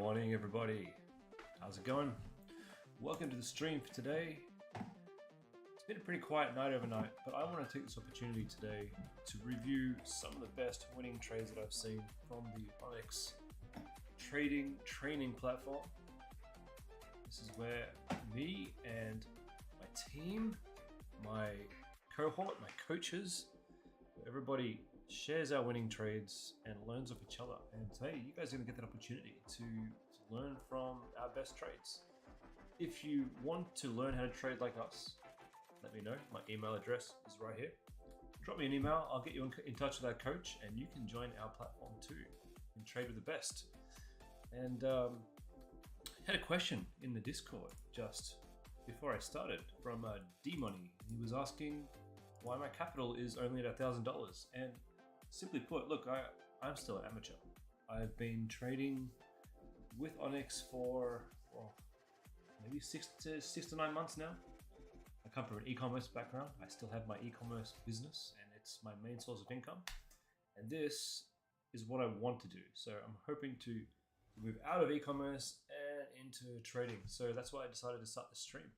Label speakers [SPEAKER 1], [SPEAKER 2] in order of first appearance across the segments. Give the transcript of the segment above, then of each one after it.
[SPEAKER 1] morning, everybody. How's it going? Welcome to the stream for today. It's been a pretty quiet night overnight, but I want to take this opportunity today to review some of the best winning trades that I've seen from the Onyx trading training platform. This is where me and my team, my cohort, my coaches, everybody shares our winning trades and learns off each other. And today, you guys are going to get that opportunity to learn from our best trades. If you want to learn how to trade like us, let me know. My email address is right here. Drop me an email. I'll get you in touch with our coach, and you can join our platform too and trade with the best. And had a question in the Discord just before I started from D-Money. He was asking why my capital is only at $1,000. And simply put, look, I'm still an amateur. I've been trading with Onyx for maybe 6 to 9 months now. I come from an e-commerce background. I still have my e-commerce business, and it's my main source of income. And this is what I want to do. So I'm hoping to move out of e-commerce and into trading. So that's why I decided to start the stream.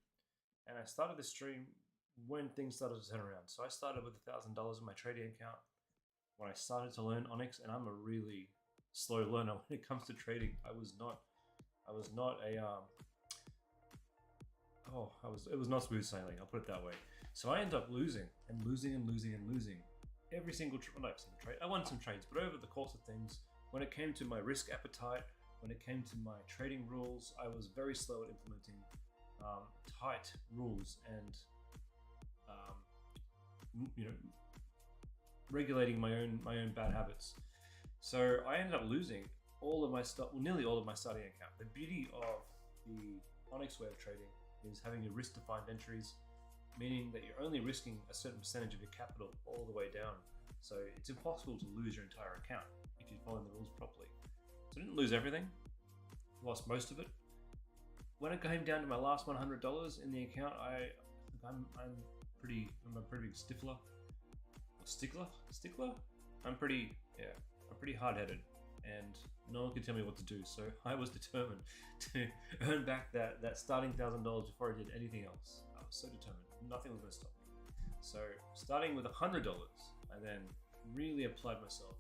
[SPEAKER 1] And I started the stream when things started to turn around. So I started with $1,000 in my trading account when I started to learn Onyx, and I'm a really slow learner when it comes to trading. it was not smooth sailing, I'll put it that way. So I ended up losing every single trade. I won some trades, but over the course of things, when it came to my risk appetite, when it came to my trading rules, I was very slow at implementing tight rules and regulating my own bad habits. So I ended up losing all of my stuff, nearly all of my starting account. The beauty of the Onyx way of trading is having your risk-defined entries, meaning that you're only risking a certain percentage of your capital all the way down. So it's impossible to lose your entire account if you follow the rules properly. So I didn't lose everything, lost most of it. When it came down to my last $100 in the account, I'm a pretty big stickler. I'm pretty hard-headed, and no one could tell me what to do. So I was determined to earn back that starting $1,000 before I did anything else. I was so determined. Nothing was going to stop me. So starting with $100, I then really applied myself,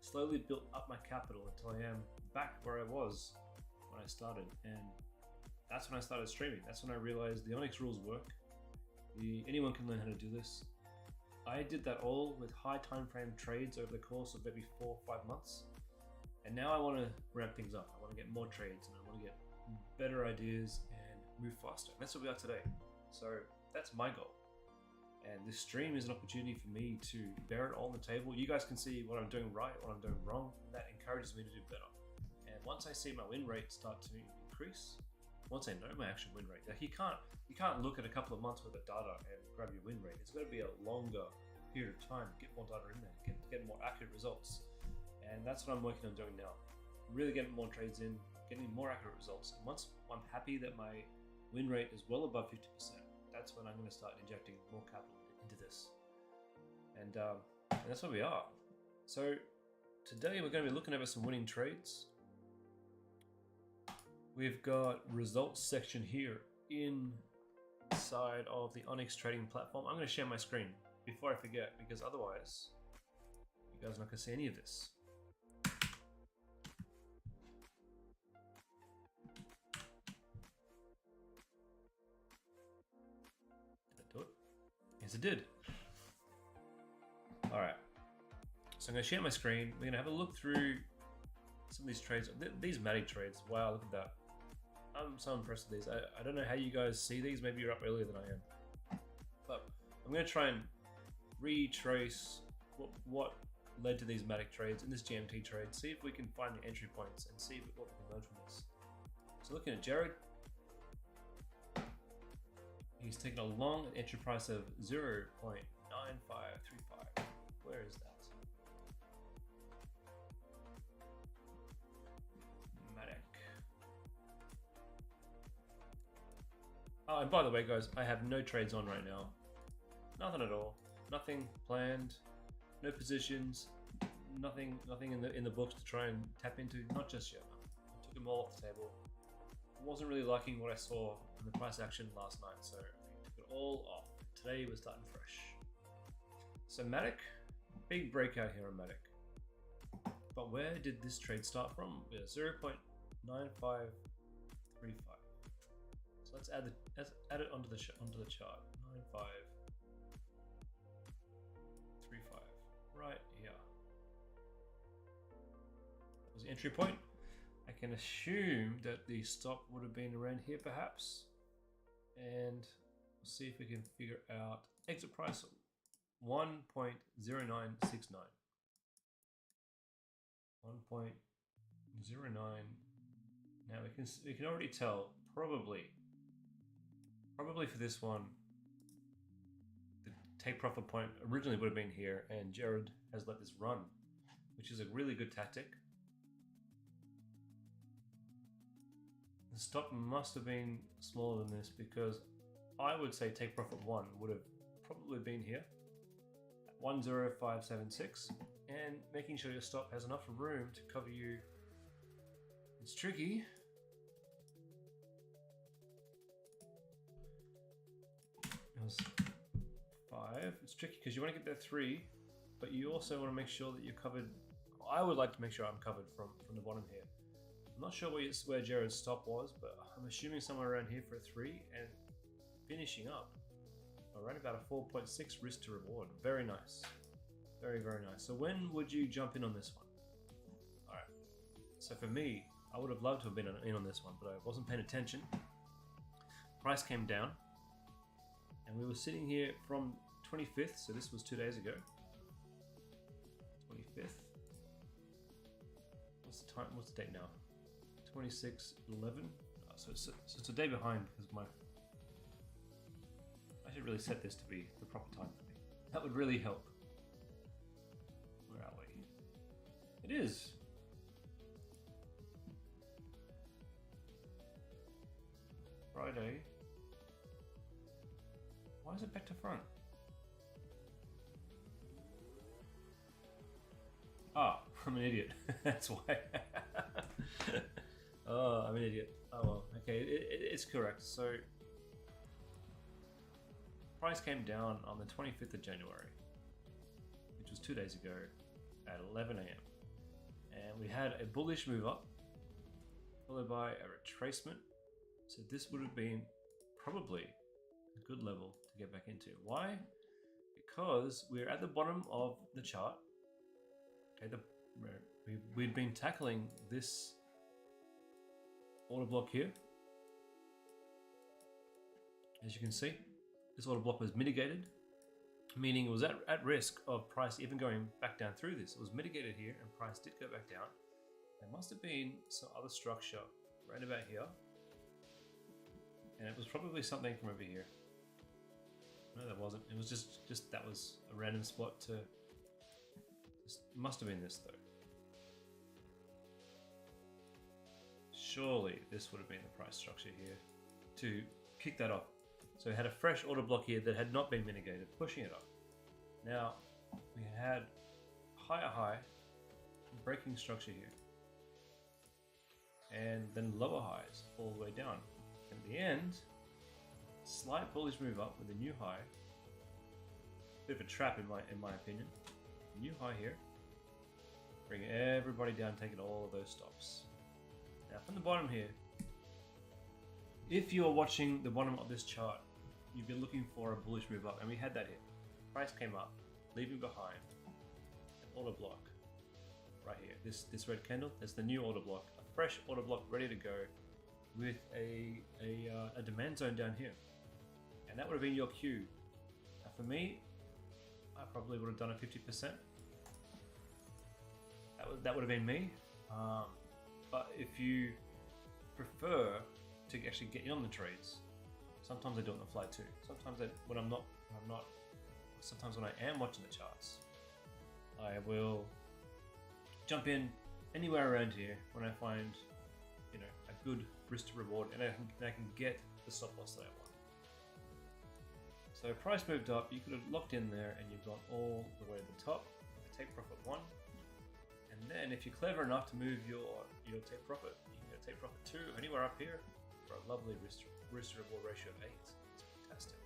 [SPEAKER 1] slowly built up my capital until I am back where I was when I started. And that's when I started streaming. That's when I realized the Onyx rules work. Anyone can learn how to do this. I did that all with high time frame trades over the course of maybe 4 or 5 months. And now I want to ramp things up. I want to get more trades, and I want to get better ideas and move faster. And that's what we are today. So that's my goal. And this stream is an opportunity for me to bear it all on the table. You guys can see what I'm doing right, what I'm doing wrong. And that encourages me to do better. And once I see my win rate start to increase, once I know my actual win rate, like you can't look at a couple of months worth of data and grab your win rate. It's got to be a longer period of time to get more data in there, get more accurate results. And that's what I'm working on doing now. Really getting more trades in, getting more accurate results. And once I'm happy that my win rate is well above 50%, that's when I'm going to start injecting more capital into this. And that's where we are. So today we're going to be looking over some winning trades. We've got results section here inside of the Onyx trading platform. I'm going to share my screen before I forget, because otherwise you guys are not going to see any of this. Did that do it? Yes, it did. All right. So I'm going to share my screen. We're going to have a look through some of these trades. These Matic trades. Wow, look at that. I'm so impressed with these. I don't know how you guys see these. Maybe you're up earlier than I am. But I'm going to try and retrace what led to these Matic trades in this GMT trade. See if we can find the entry points and see what we can learn from this. So looking at Jared, he's taken a long entry price of 0.9535. Where is that? Oh, and by the way, guys, I have no trades on right now. Nothing at all. Nothing planned. No positions. Nothing in the books to try and tap into. Not just yet. Not took them all off the table. I wasn't really liking what I saw in the price action last night, so I took it all off. Today we're starting fresh. So Matic, big breakout here on Matic. But where did this trade start from? Yeah, 0.9535. So let's add it onto the chart. 9535. Right here. That was the entry point. I can assume that the stop would have been around here perhaps. And we'll see if we can figure out exit price 1.0969. 1.09. Now we can already tell probably for this one the take profit point originally would have been here, and Jared has let this run, which is a really good tactic. The stop must have been smaller than this, because I would say take profit 1 would have probably been here at 10576, and making sure your stop has enough room to cover you. It's tricky. It was 5. It's tricky because you want to get that 3, but you also want to make sure that you're covered. I would like to make sure I'm covered from the bottom here. I'm not sure where Jared's stop was, but I'm assuming somewhere around here for a 3, and finishing up around about a 4.6 risk to reward. Very nice. Very, very nice. So when would you jump in on this one? All right. So for me, I would have loved to have been in on this one, but I wasn't paying attention. Price came down, and we were sitting here from 25th. So this was 2 days ago. 25th. What's the time? What's the date now? 26/11. Oh, so it's a day behind because I should really set this to be the proper time for me. That would really help. Where are we? It is. Friday. Why is it back to front? Ah, I'm an idiot. That's why. Oh, I'm an idiot. Oh well. Okay, it's correct. So price came down on the 25th of January, which was 2 days ago at 11 a.m. And we had a bullish move up, followed by a retracement. So this would have been probably a good level to get back into. Why? Because we're at the bottom of the chart. Okay, we'd been tackling this order block here. As you can see, this order block was mitigated, meaning it was at risk of price even going back down through this. It was mitigated here, and price did go back down. There must have been some other structure right about here, and it was probably something from over here. No, that wasn't. It was just that was a random spot to. It must have been this though. Surely this would have been the price structure here to kick that off. So we had a fresh order block here that had not been mitigated, pushing it up. Now we had higher high, breaking structure here, and then lower highs all the way down. And at the end, slight bullish move up with a new high. Bit of a trap in my opinion. New high here, bring everybody down, taking all of those stops. Now from the bottom here, if you are watching the bottom of this chart, you've been looking for a bullish move up, and we had that here. Price came up, leaving behind an order block right here. This red candle, that's the new order block, a fresh order block ready to go with a demand zone down here, and that would have been your cue. Now for me, I probably would have done a 50%. That would have been me. But if you prefer to actually get in on the trades, sometimes I do it on the fly too. Sometimes sometimes when I am watching the charts, I will jump in anywhere around here when I find, a good risk to reward, and I can get the stop loss that I want. So price moved up, you could have locked in there and you've gone all the way to the top, take profit 1. And then if you're clever enough to move your take profit, you can take profit 2 anywhere up here for a lovely risk reward ratio of 8. It's fantastic.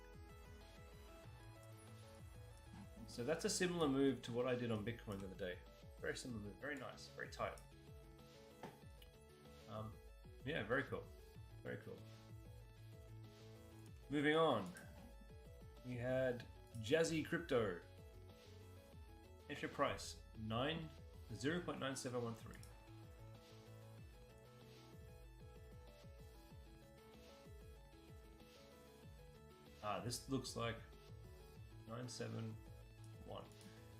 [SPEAKER 1] So that's a similar move to what I did on Bitcoin the other day. Very similar move, very nice, very tight. Yeah, very cool. Very cool. Moving on. We had Jazzy Crypto. Entry price 0.9713. This looks like 971.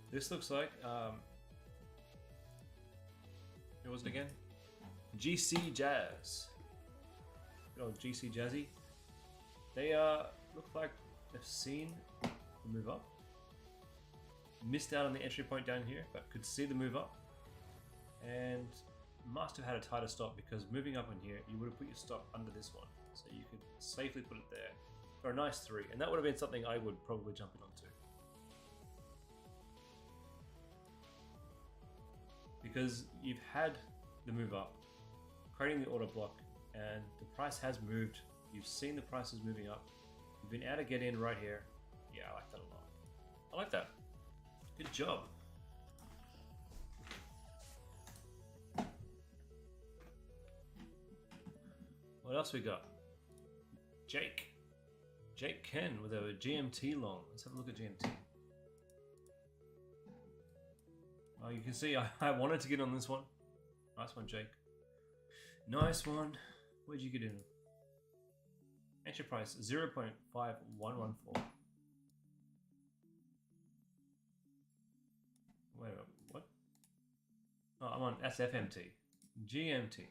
[SPEAKER 1] This looks like what was it again? GC Jazz. Good old GC Jazzy. They look like they've seen the move up. Missed out on the entry point down here, but could see the move up. And must have had a tighter stop, because moving up in here, you would have put your stop under this one. So you could safely put it there for a nice 3. And that would have been something I would probably jump in onto. Because you've had the move up, creating the order block, and the price has moved. You've seen the prices moving up. You've been able to get in right here. Yeah, I like that a lot. I like that. Good job. What else we got? Jake Ken with a GMT long. Let's have a look at GMT. Oh, you can see I wanted to get on this one. Nice one, Jake. Nice one. Where'd you get in? Entry price 0.5114. Wait a minute, what? Oh, I'm on SFMT. GMT.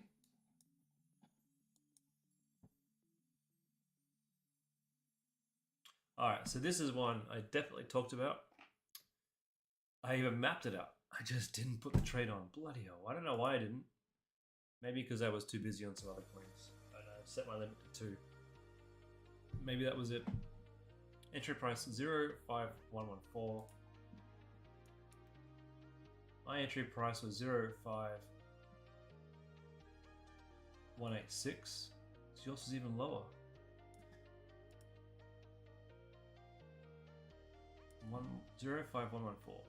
[SPEAKER 1] Alright, so this is one I definitely talked about. I even mapped it out. I just didn't put the trade on. Bloody hell. I don't know why I didn't. Maybe because I was too busy on some other coins. I set my limit to 2. Maybe that was it. Entry price 0.5114. My entry price was 0.5186. So yours is even lower. 0.5114.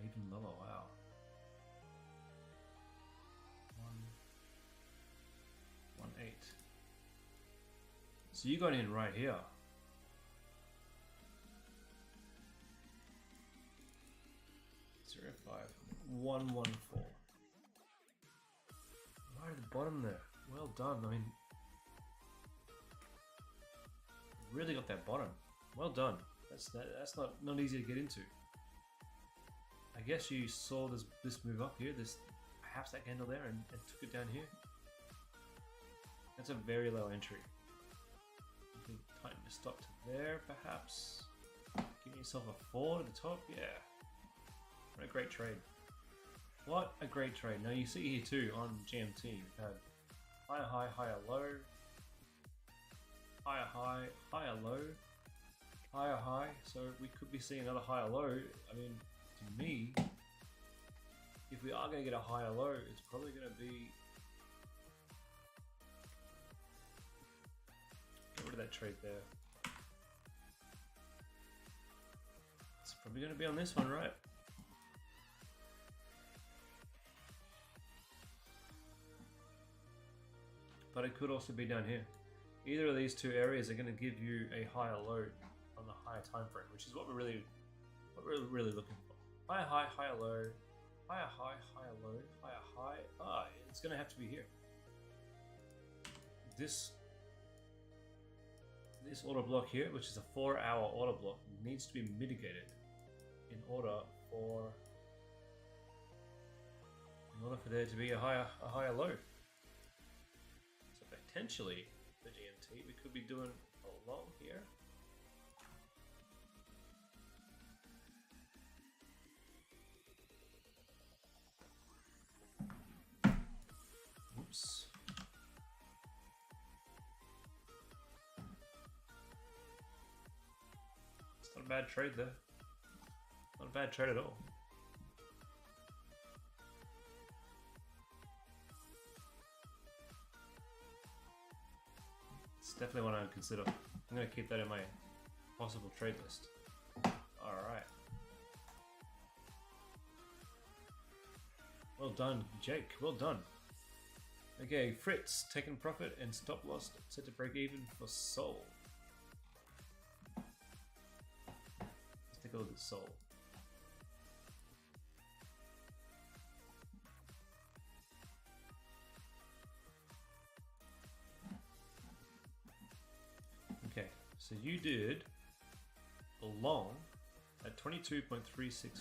[SPEAKER 1] Even lower, wow. 1.18. So you got in right here. 0.5114. Right at the bottom there. Well done. I mean, really got that bottom. Well done. That's not easy to get into. I guess you saw this move up here, perhaps that candle there, and took it down here. That's a very low entry. You can tighten your stop to there, perhaps. Give yourself a 4 to the top. Yeah. What a great trade. What a great trade. Now you see here too on GMT, we've had higher high, higher low, higher high, higher low, higher high. So we could be seeing another higher low. I mean, to me, if we are going to get a higher low, it's probably going to be... Get rid of that trade there. It's probably going to be on this one, right? But it could also be down here. Either of these two areas are going to give you a higher low on the higher time frame, which is what we're really looking for. Higher high, higher low, higher high, higher low, higher high. Ah, it's going to have to be here. This order block here, which is a 4-hour order block, needs to be mitigated in order for there to be a higher low. So potentially the GMT, we could be doing a long here. Oops. It's not a bad trade there. Not a bad trade at all. definitely one I would consider. I'm going to keep that in my possible trade list. Alright. Well done, Jake. Well done. Okay, Fritz, taking profit and stop loss set to break even for Soul. Let's take a look at Soul. Okay, so you did a long at 22.365.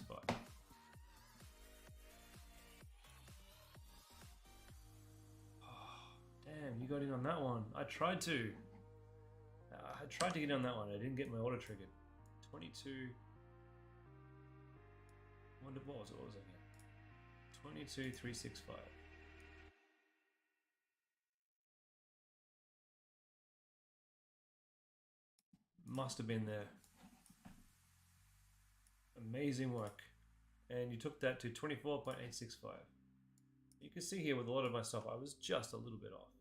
[SPEAKER 1] Damn, you got in on that one. I tried to. I tried to get in on that one. I didn't get my auto triggered. 22. What was it? What was it again? 22.365. Must have been there. Amazing work. And you took that to 24.865. You can see here with a lot of my stuff, I was just a little bit off.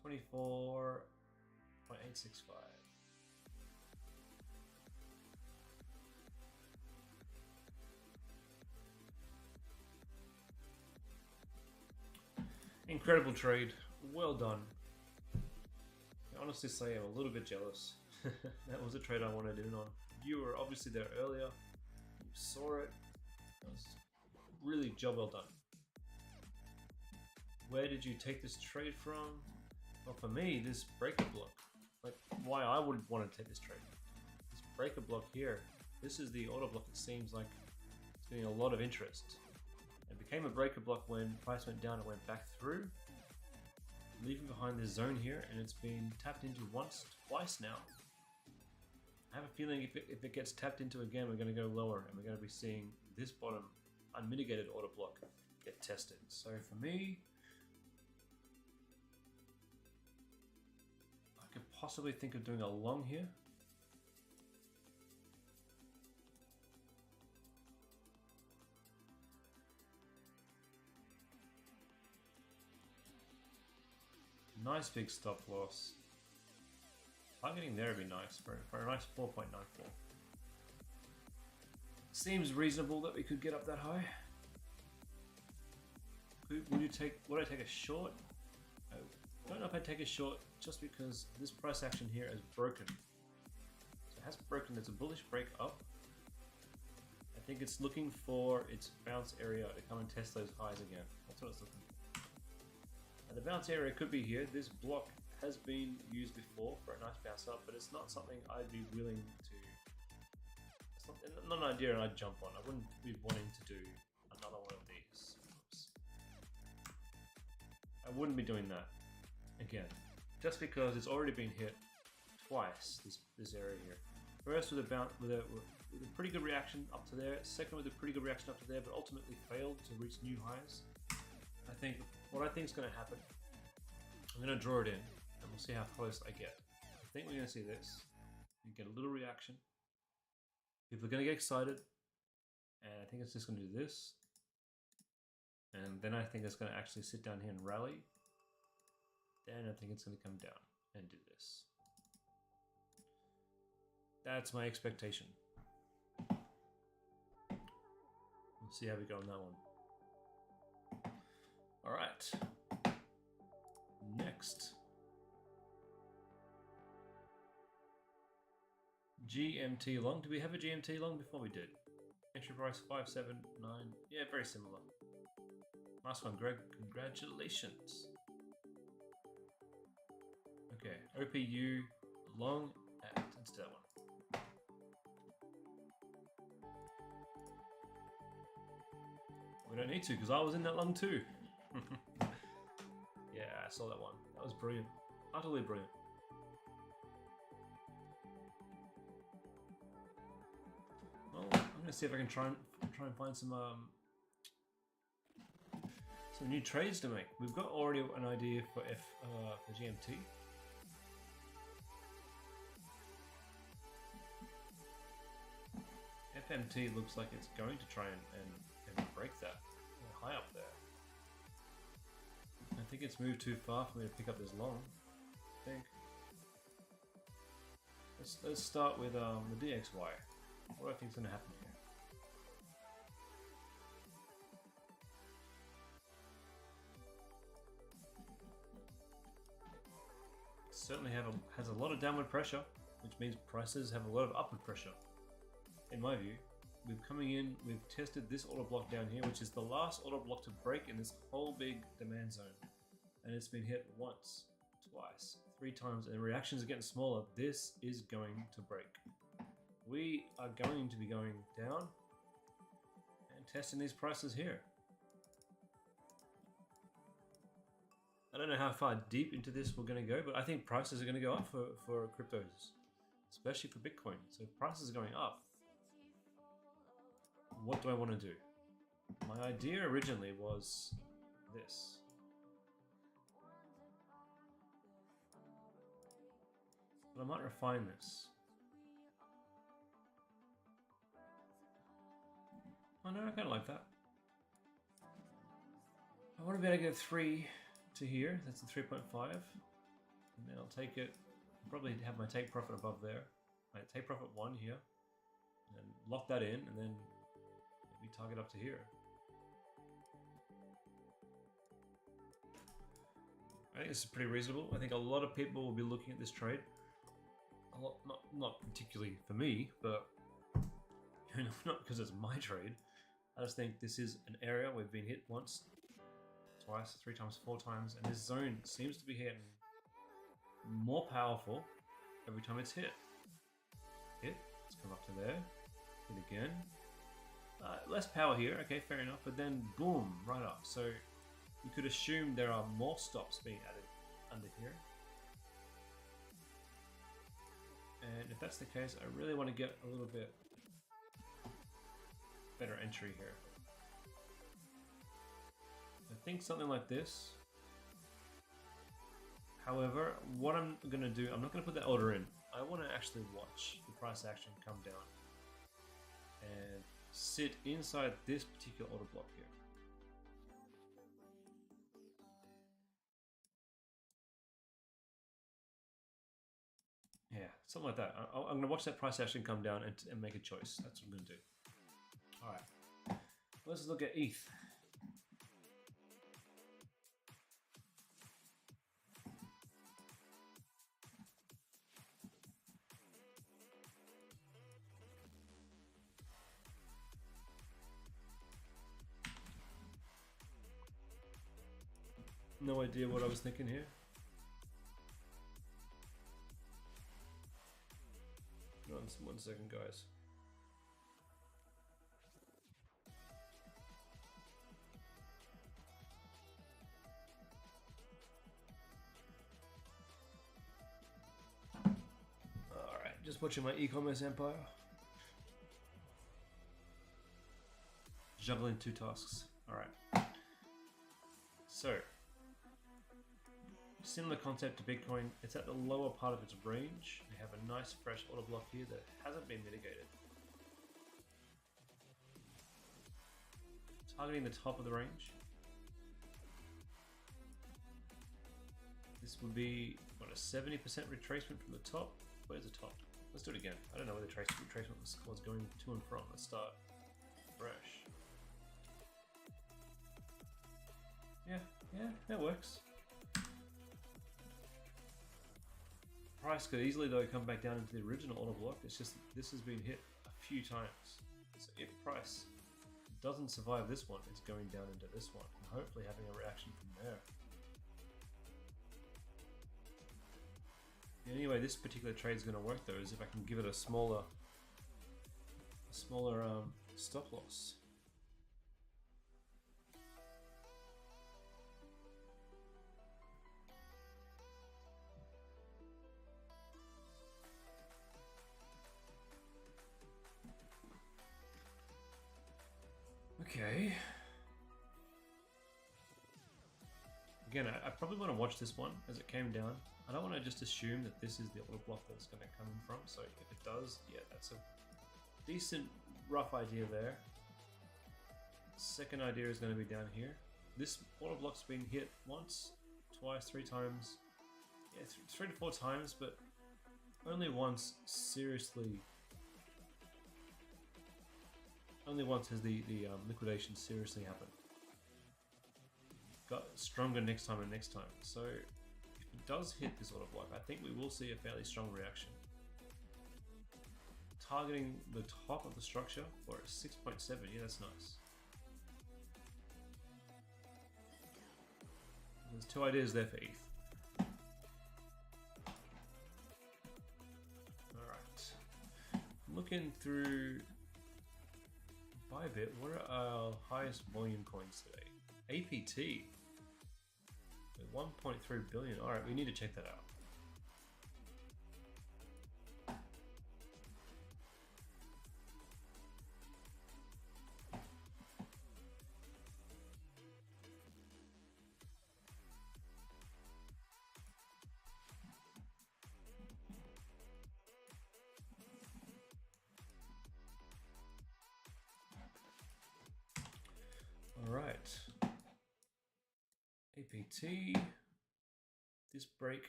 [SPEAKER 1] 24.865. Incredible trade. Well done. I honestly say I'm a little bit jealous. That was a trade I wanted in on. You were obviously there earlier. You saw it. That was really job well done. Where did you take this trade from? Well, for me, this breaker block. Like, why I would want to take this trade. This breaker block here. This is the auto block. It seems like it's getting a lot of interest. It became a breaker block when price went down. It went back through, leaving behind this zone here, and it's been tapped into once, twice now. I have a feeling if it gets tapped into again, we're going to go lower, and we're going to be seeing this bottom unmitigated order block get tested. So for me, I could possibly think of doing a long here. Nice big stop loss. Targeting there would be nice for a nice 4.94. Seems reasonable that we could get up that high. Would I take a short? I don't know if I'd take a short just because this price action here is broken. So it has broken. It's a bullish break up. I think it's looking for its bounce area to come and test those highs again. That's what it's looking for. And the bounce area could be here. This block has been used before for a nice bounce up, but it's not something I'd be willing to. It's not an idea I'd jump on. I wouldn't be wanting to do another one of these. Oops. I wouldn't be doing that again, just because it's already been hit twice. This area here. First with a pretty good reaction up to there. Second with a pretty good reaction up to there, but ultimately failed to reach new highs. What I think is going to happen, I'm going to draw it in, and we'll see how close I get. I think we're going to see this. You get a little reaction. People are going to get excited, and I think it's just going to do this. And then I think it's going to actually sit down here and rally. Then I think it's going to come down and do this. That's my expectation. We'll see how we go on that one. All right. Next. GMT long. Do we have a GMT long before we did? Entry price 579. Yeah, very similar. Nice one, Greg. Congratulations. Okay, OPU long at. Let's do that one. We don't need to because I was in that long too. Yeah, I saw that one. That was brilliant. Utterly brilliant. Well, I'm going to see if I can try and find some new trades to make. We've got already an idea for GMT. FMT looks like it's going to try and break that high up there. I think it's moved too far for me to pick up this long. think. Let's start with the DXY. What do I think is going to happen here? Certainly has a lot of downward pressure, which means prices have a lot of upward pressure. In my view, we've tested this order block down here, which is the last order block to break in this whole big demand zone. And it's been hit once, twice, 3 times, and the reactions are getting smaller. This is going to break. We are going to be going down and testing these prices here. I don't know how far deep into this we're going to go, but I think prices are going to go up for cryptos, especially for Bitcoin. So if prices are going up, what do I want to do? My idea originally was this. But I might refine this. Oh no, I kind of like that. I want to be able to get 3 to here. That's a 3.5. And then I'll take it, probably have my take profit above there. My take profit 1 here. And then lock that in, and then maybe target up to here. I think this is pretty reasonable. I think a lot of people will be looking at this trade. A lot, not particularly for me, but not because it's my trade. I just think this is an area we've been hit once, twice, 3 times, 4 times, and this zone seems to be hitting more powerful every time it's hit. Hit, let's come up to there, hit again. Less power here, okay, fair enough, but then boom, right up. So you could assume there are more stops being added under here. And if that's the case, I really want to get a little bit better entry here. I think something like this. However, what I'm going to do, I'm not going to put that order in. I want to actually watch the price action come down and sit inside this particular order block here. Yeah, something like that. I'm going to watch that price action come down and make a choice. That's what I'm going to do. All right, let's look at ETH. No idea what I was thinking here. One second, guys. Alright, just watching my e-commerce empire. Juggling 2 tasks. Alright. So, similar concept to Bitcoin, it's at the lower part of its range. We have a nice fresh order block here that hasn't been mitigated. Targeting the top of the range. This would be, what, a 70% retracement from the top? Where's the top? Let's do it again. I don't know where the retracement was going to and from. Let's start fresh. Yeah, that works. Price could easily though come back down into the original order block. It's just this has been hit a few times. So if price doesn't survive this one, it's going down into this one, and hopefully having a reaction from there. The only way this particular trade is going to work though is if I can give it a smaller stop loss. Okay. Again, I probably want to watch this one as it came down. I don't want to just assume that this is the order block that it's going to come from. So if it does, yeah, that's a decent rough idea there. Second idea is going to be down here. This order block's been hit once, twice, 3 times yeah, 3 to 4 times, but only once seriously. Only once has the liquidation seriously happened. Got stronger next time and next time. So if it does hit this order block, I think we will see a fairly strong reaction. Targeting the top of the structure for a 6.7, yeah, that's nice. There's 2 ideas there for ETH. Alright. Looking through Bybit, what are our highest volume coins today? APT. 1.3 billion. Alright, we need to check that out. Alright. APT. This break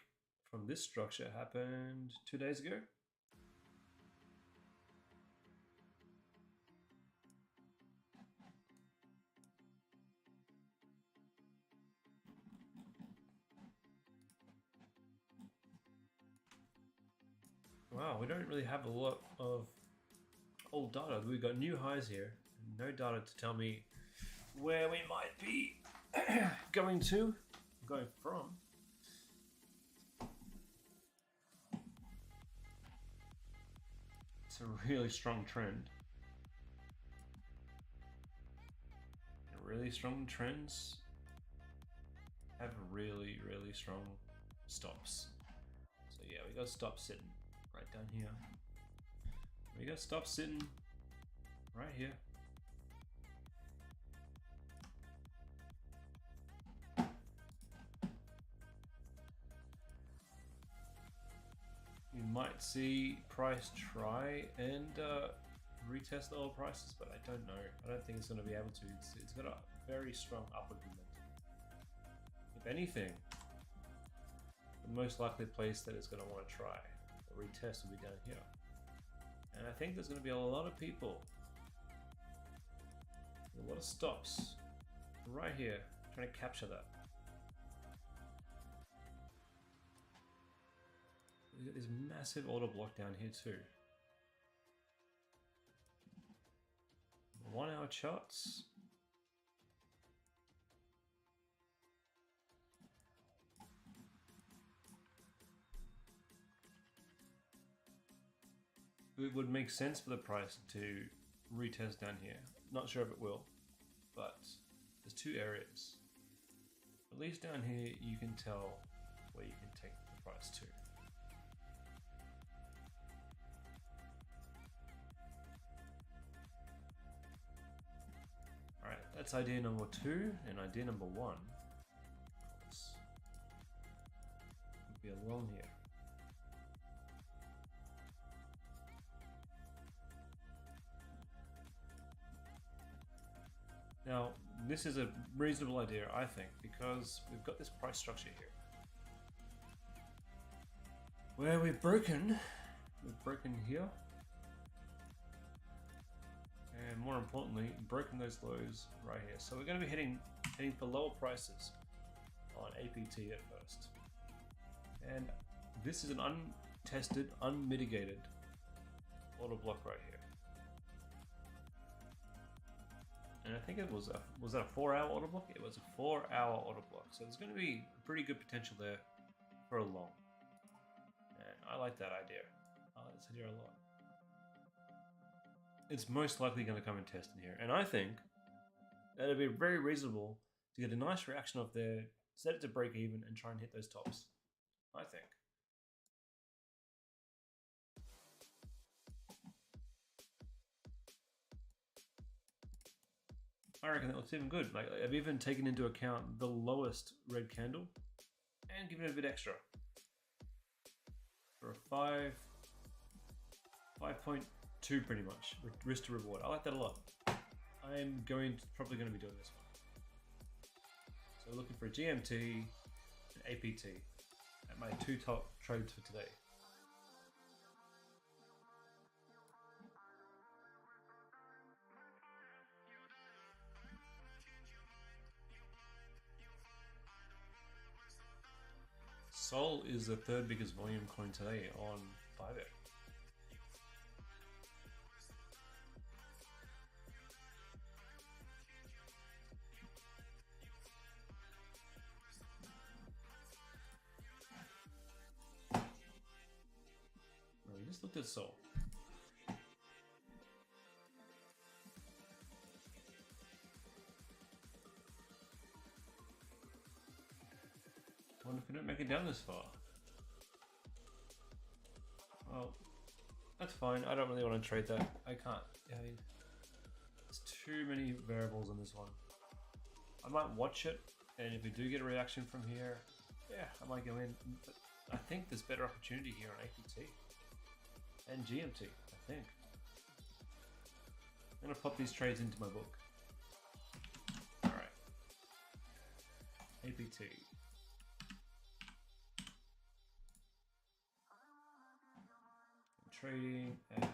[SPEAKER 1] from this structure happened 2 days ago. Wow, we don't really have a lot of old data. We've got new highs here. No data to tell me where we might be going from. It's a really strong trend. And really strong trends have really, really strong stops. So yeah, we gotta stop sitting right down here. We gotta stop sitting right here. You might see price try and retest the oil prices, but I don't know. I don't think it's going to be able to. It's got a very strong upward momentum. If anything, the most likely place that it's going to want to try a retest will be down here. And I think there's going to be a lot of people, a lot of stops right here trying to capture that. We've got this massive order block down here too. 1 hour charts. It would make sense for the price to retest down here. Not sure if it will, but there's 2 areas. At least down here you can tell where you can take the price to. Alright, that's idea number 2, and idea number 1 would be along here. Now, this is a reasonable idea, I think, because we've got this price structure here. Where we've broken here. And more importantly, broken those lows right here. So we're going to be heading for lower prices on APT at first. And this is an untested, unmitigated order block right here. And I think it was that a 4-hour order block? It was a 4-hour order block. So there's going to be pretty good potential there for a long. And I like that idea. I like this idea a lot. It's most likely going to come and test in here. And I think that it'd be very reasonable to get a nice reaction off there, set it to break even, and try and hit those tops. I think. I reckon that looks even good. Like, I've even taken into account the lowest red candle and given it a bit extra. For a 5.2 pretty much, risk to reward. I like that a lot. I'm probably going to be doing this one. So looking for a GMT, an APT. at my 2 top trades for today. Sol is the 3rd biggest volume coin today on Bybit. We just looked at Sol. I wonder if we don't make it down this far. Well, that's fine. I don't really want to trade that. I can't. I mean, there's too many variables in this one. I might watch it, and if we do get a reaction from here, yeah, I might go in. But I think there's better opportunity here on APT and GMT, I think. I'm going to pop these trades into my book. Alright. APT. Trading at,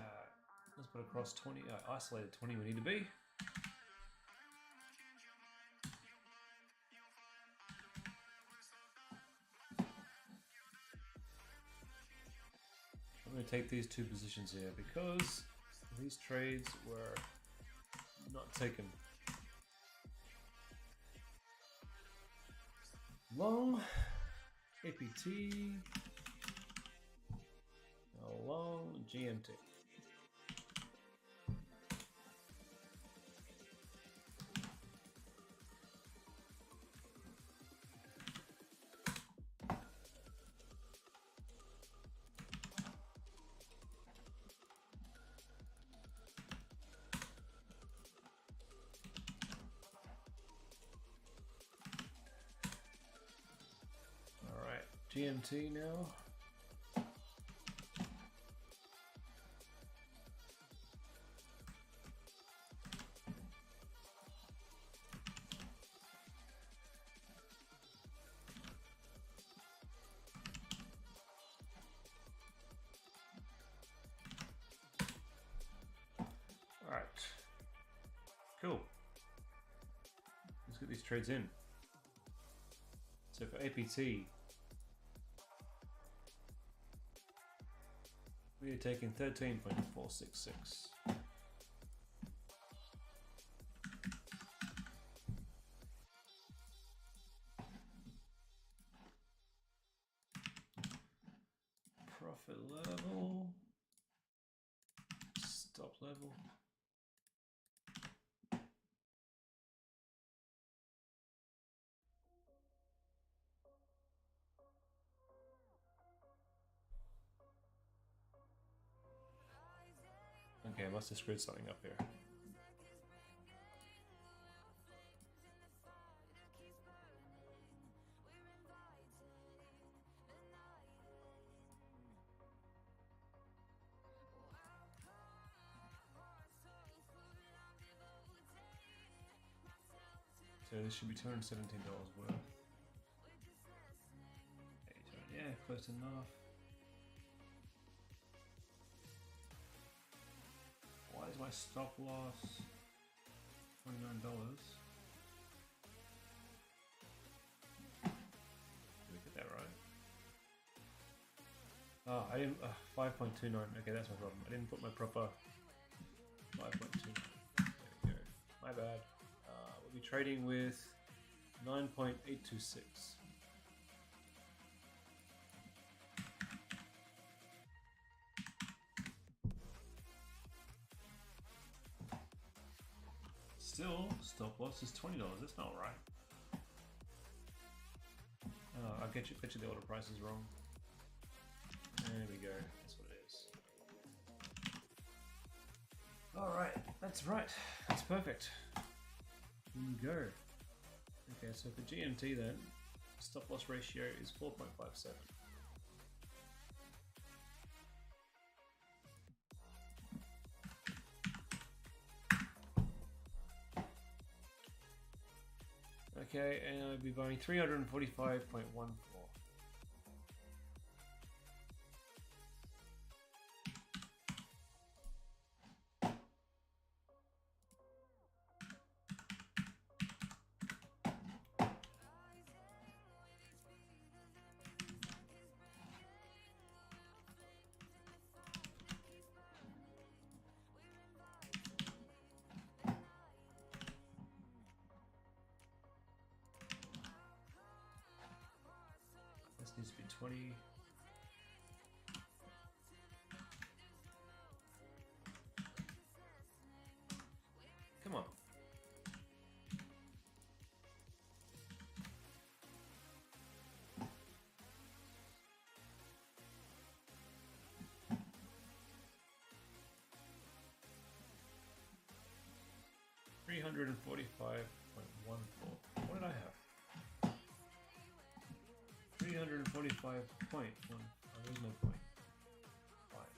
[SPEAKER 1] let's put across 20, isolated 20 we need to be. I'm going to take these 2 positions here because these trades were not taken. Long APT, long GMT. GMT now. All right. Cool. Let's get these trades in. So for APT, we are taking 13.466. Profit level, stop level. Okay, I must have screwed something up here. So this should be $217 worth. Yeah, close enough. Why is my stop loss $29? Did we get that right? Oh, I didn't. 5.29. Okay, that's my problem. I didn't put my proper 5.29. There we go. My bad. We'll be trading with 9.826. Still, stop loss is $20. That's not right. I'll get you the order prices wrong. There we go. That's what it is. All right, that's right. That's perfect. Here we go. Okay, so for GMT then, stop loss ratio is 4.57. Okay, and I'll be buying 345.14. 20. Come on. $345.14. What did I have? 345 point one. Oh, there's no point. Fine.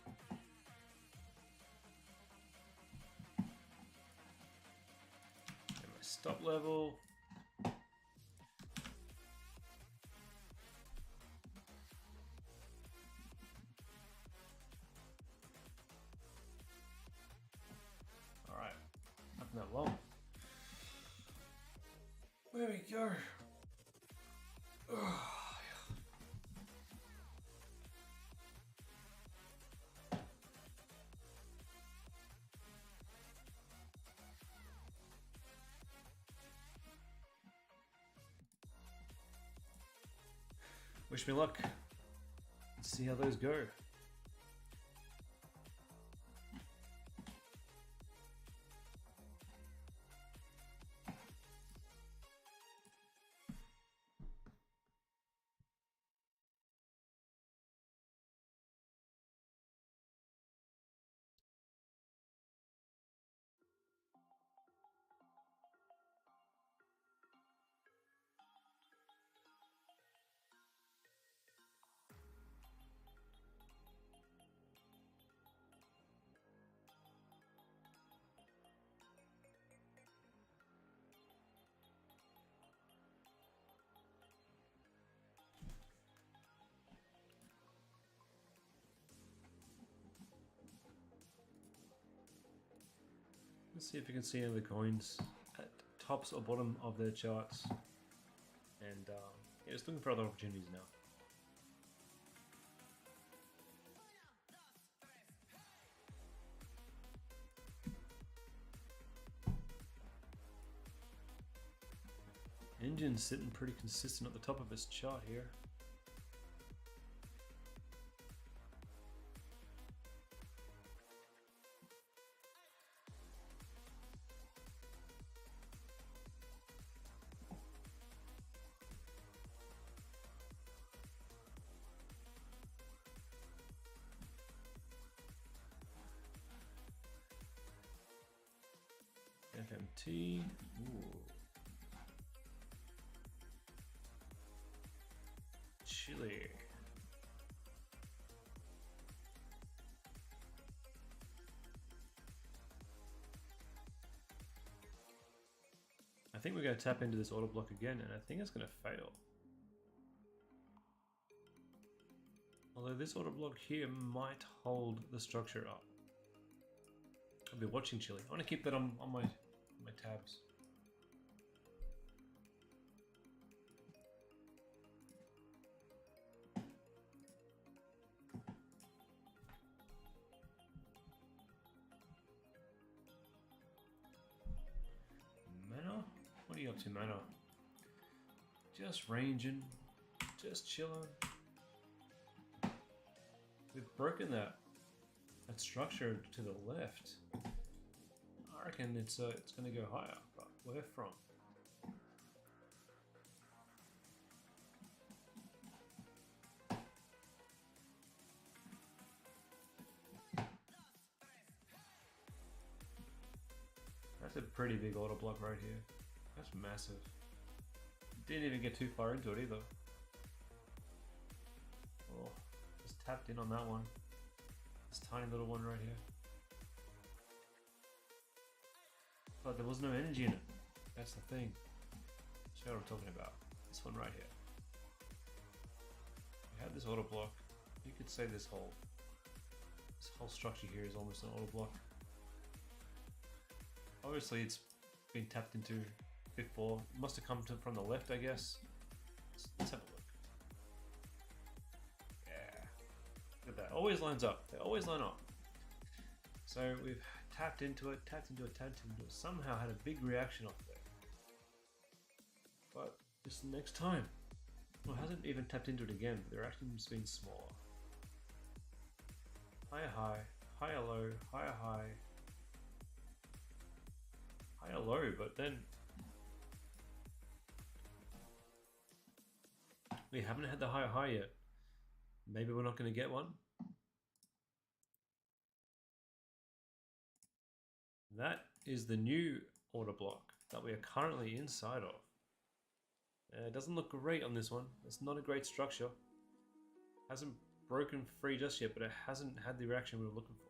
[SPEAKER 1] And my stop level. All right, nothing that long. There we go. Oh. Wish me luck. Let's see how those go. Let's see if you can see any of the coins at tops or bottom of their charts. And yeah, just looking for other opportunities now. Engine's sitting pretty consistent at the top of its chart here. FMT. Ooh. Chile. I think we're going to tap into this auto block again, and I think it's going to fail. Although this auto block here might hold the structure up. I'll be watching Chile. I want to keep that on my tabs. Mana? What are you up to, Mana? Just ranging, just chilling. We've broken that structure to the left. I reckon it's going to go higher, but where from? That's a pretty big auto block right here. That's massive. Didn't even get too far into it either. Oh, just tapped in on that one. This tiny little one right here. But there was no energy in it. That's the thing. That's what I'm talking about. This one right here. We had this auto block. You could say this whole structure here is almost an auto block. Obviously it's been tapped into before. It must have come from the left, I guess. Let's have a look. Yeah. Look at that. Always lines up. They always line up. So we've tapped into it, somehow had a big reaction off there. But just next time, Well, it hasn't even tapped into it again. They're actually just being smaller. Higher high, higher low, higher high, higher low, but then we haven't had the higher high yet. Maybe we're not going to get one. That is the new order block that we are currently inside of. It doesn't look great on this one. It's not a great structure. Hasn't broken free just yet, but it hasn't had the reaction we were looking for.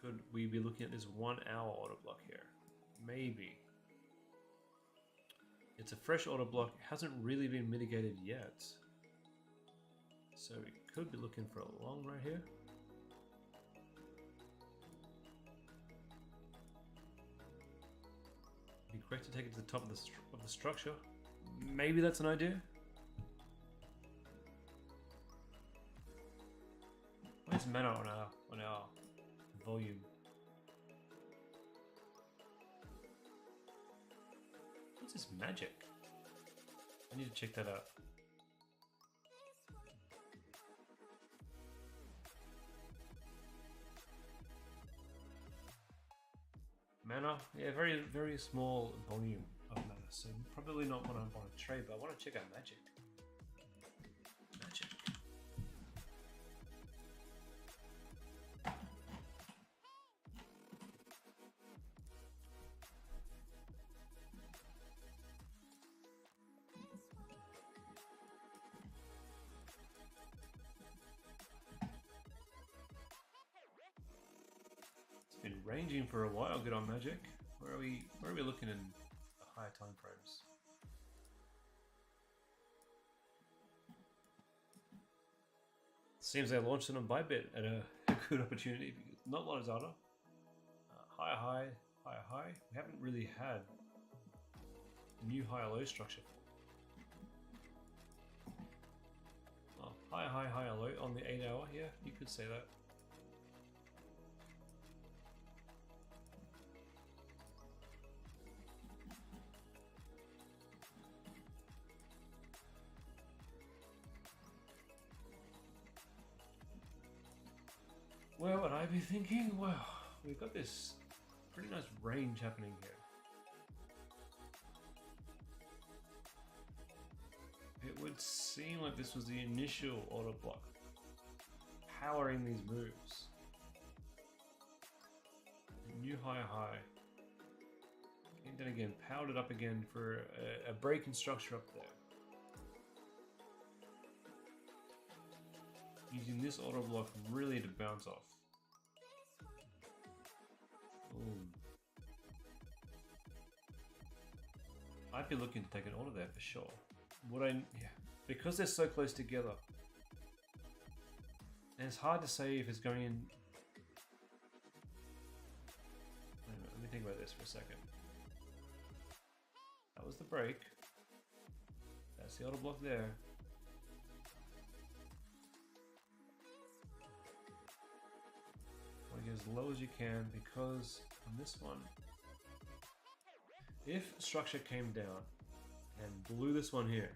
[SPEAKER 1] Could we be looking at this 1 hour order block here? Maybe. It's a fresh order block. It hasn't really been mitigated yet. So we could be looking for a long right here. Be great to take it to the top of the structure. Maybe that's an idea. Where's mana on our volume? What's this magic? I need to check that out. Mana, yeah, very, very small volume of mana, so probably not what I want to trade, but I want to check out magic. Magic. Been ranging for a while. Good on magic. Where are we looking in the higher time frames? Seems they launched it on Bybit at a good opportunity. Not a lot of data. Higher high, higher high. We haven't really had a new higher low structure. Oh, higher high, higher low on the 8 hour. Yeah, you could say that. Where would I be thinking? Well, we've got this pretty nice range happening here. It would seem like this was the initial order block powering these moves. New higher high. And then again, powered it up again for a break in structure up there. Using this auto block really to bounce off. Boom. I'd be looking to take an order there for sure. Because they're so close together, and it's hard to say if it's going in. Wait a minute, let me think about this for a second. That was the break. That's the auto block there. Want to get as low as you can, because on this one, if structure came down and blew this one here,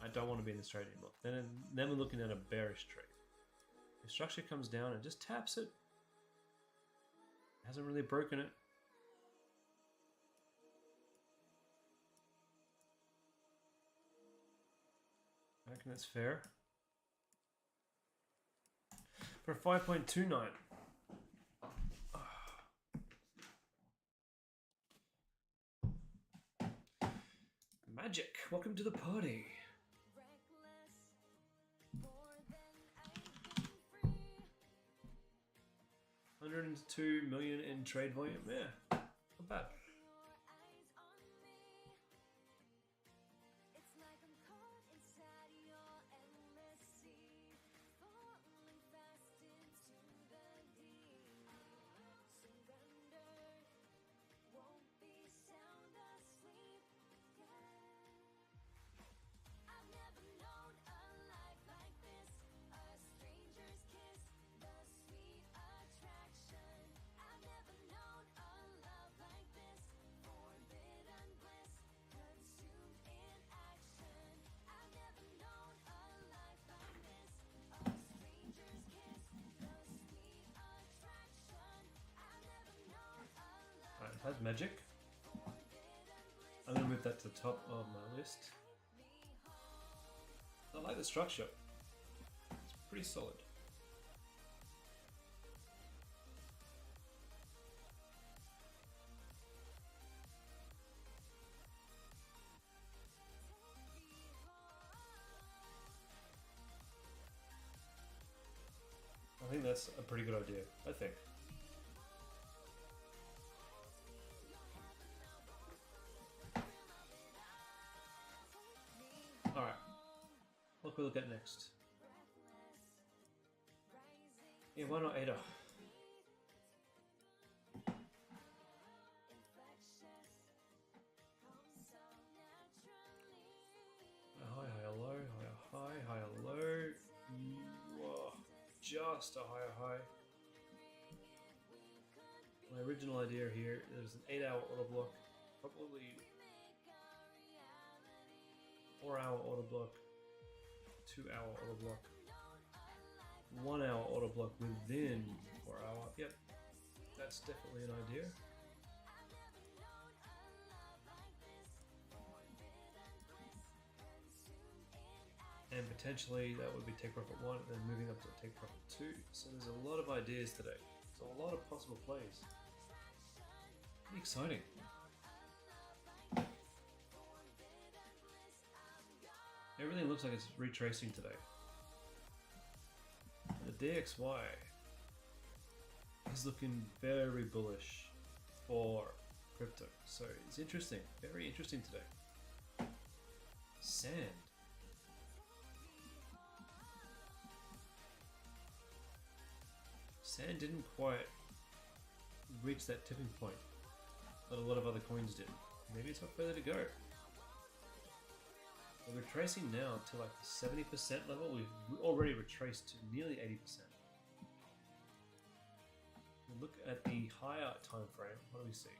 [SPEAKER 1] I don't want to be in this trade anymore. Then we're looking at a bearish trade. If structure comes down and just taps it, hasn't really broken it. I reckon that's fair. For 5.29. Magic, welcome to the party. 102 million in trade volume. Yeah, not bad. has magic. I'm going to move that to the top of my list. I like the structure. It's pretty solid. I think that's a pretty good idea, I think. Alright, what can we look at next? Yeah, why not Ada? High, higher, low, higher, high, higher, low. Whoa, just a higher high. My original idea here is an 8-hour auto block, probably 4-hour auto block, 2-hour auto block, 1-hour auto block within 4-hour. Yep, that's definitely an idea. And potentially that would be take profit 1 and then moving up to take profit 2. So there's a lot of ideas today. So a lot of possible plays. Pretty exciting. Everything looks like it's retracing today. The DXY is looking very bullish for crypto. So it's interesting, very interesting today. Sand. Sand didn't quite reach that tipping point that a lot of other coins did. Maybe it's got further to go. We're retracing now to like the 70% level. We've already retraced to nearly 80%. We look at the higher time frame. What do we see?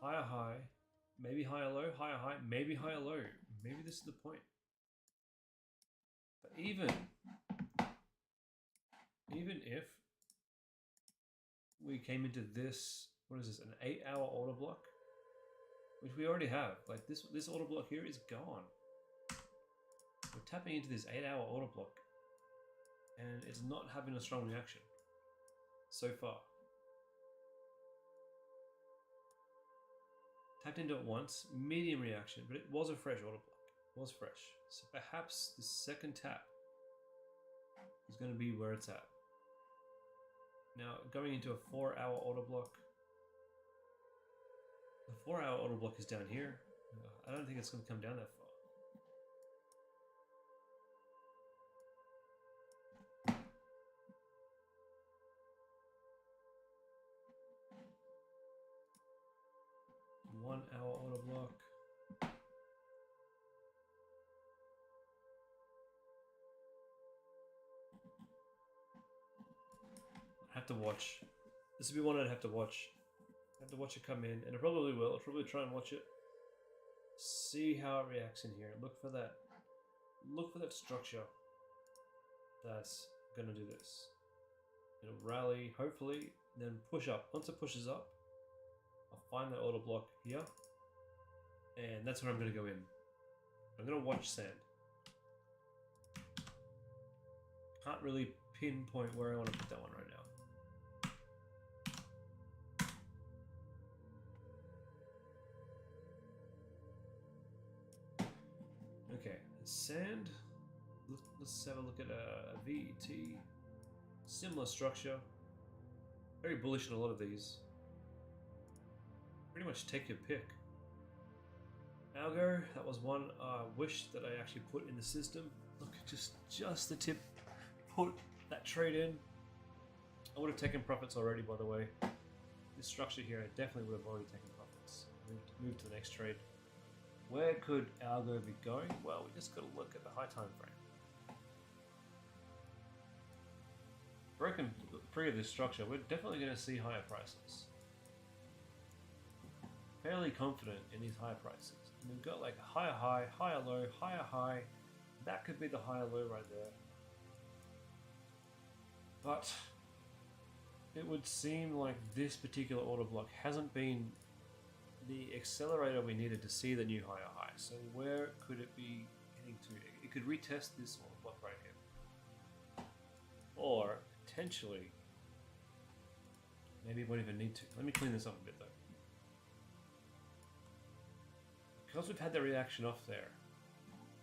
[SPEAKER 1] Higher high, maybe higher low, higher high, maybe higher low. Maybe this is the point. But even if we came into this, what is this, an 8-hour order block, which we already have. Like this order block here is gone. We're tapping into this 8-hour order block, and it's not having a strong reaction so far. Tapped into it once, medium reaction, but it was a fresh order block. It was fresh. So perhaps the second tap is going to be where it's at. Now, going into a 4-hour order block. The 4-hour order block is down here. I don't think it's going to come down that far. One-hour order block. I have to watch. This would be one I'd have to watch. I have to watch it come in, and I probably will. I'll probably try and watch it. See how it reacts in here. Look for that. Look for that structure that's gonna do this. It'll rally, hopefully, then push up. Once it pushes up, I'll find that order block here, and that's where I'm gonna go in. I'm gonna watch sand. Can't really pinpoint where I want to put that one right now. Okay, sand. Let's have a look at a VET. Similar structure. Very bullish on a lot of these. Pretty much take your pick. Algo, that was one I wish that I actually put in the system. Look, just the tip. Put that trade in. I would have taken profits already, by the way. This structure here, I definitely would have already taken profits. Move to the next trade. Where could Algo be going? Well, we just got to look at the high time frame. Broken free of this structure, we're definitely going to see higher prices. Fairly confident in these higher prices. And we've got like a higher high, higher low, higher high. That could be the higher low right there. But it would seem like this particular order block hasn't been the accelerator we needed to see the new higher high. So where could it be heading to? It could retest this order block right here. Or potentially, maybe it won't even need to. Let me clean this up a bit though. Because we've had the reaction off there,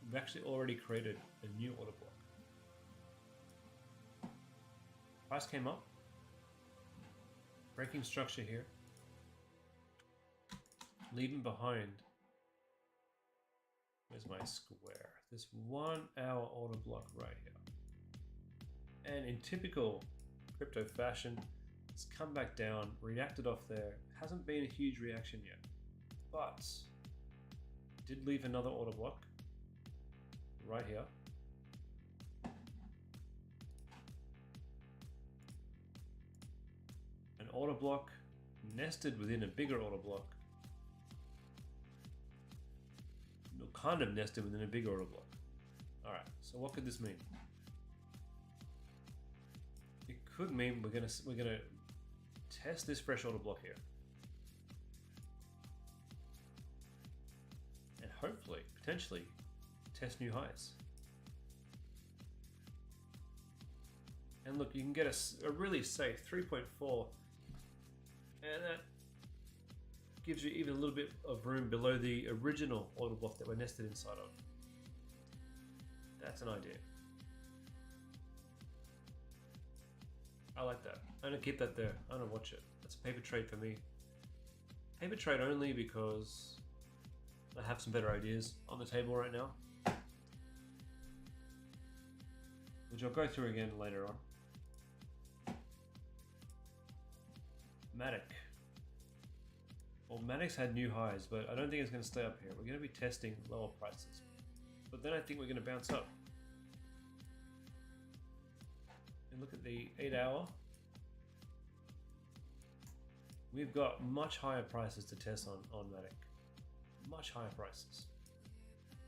[SPEAKER 1] we've actually already created a new order block. Price came up. Breaking structure here. Leaving behind. Where's my square? This 1 hour order block right here. And in typical crypto fashion, it's come back down, reacted off there. Hasn't been a huge reaction yet, but did leave another order block right here. An order block nested within a bigger order block. Kind of nested within a big order block. Alright, so what could this mean? It could mean we're gonna test this fresh order block here. And hopefully, potentially, test new highs. And look, you can get a really safe 3.4, and that gives you even a little bit of room below the original order block that we're nested inside of. That's an idea. I like that. I'm gonna keep that there. I'm gonna watch it. That's a paper trade for me. Paper trade only because I have some better ideas on the table right now, which I'll go through again later on. Matic. Well, Matic's had new highs, but I don't think it's going to stay up here. We're going to be testing lower prices. But then I think we're going to bounce up. And look at the 8 hour. We've got much higher prices to test on Matic. Much higher prices.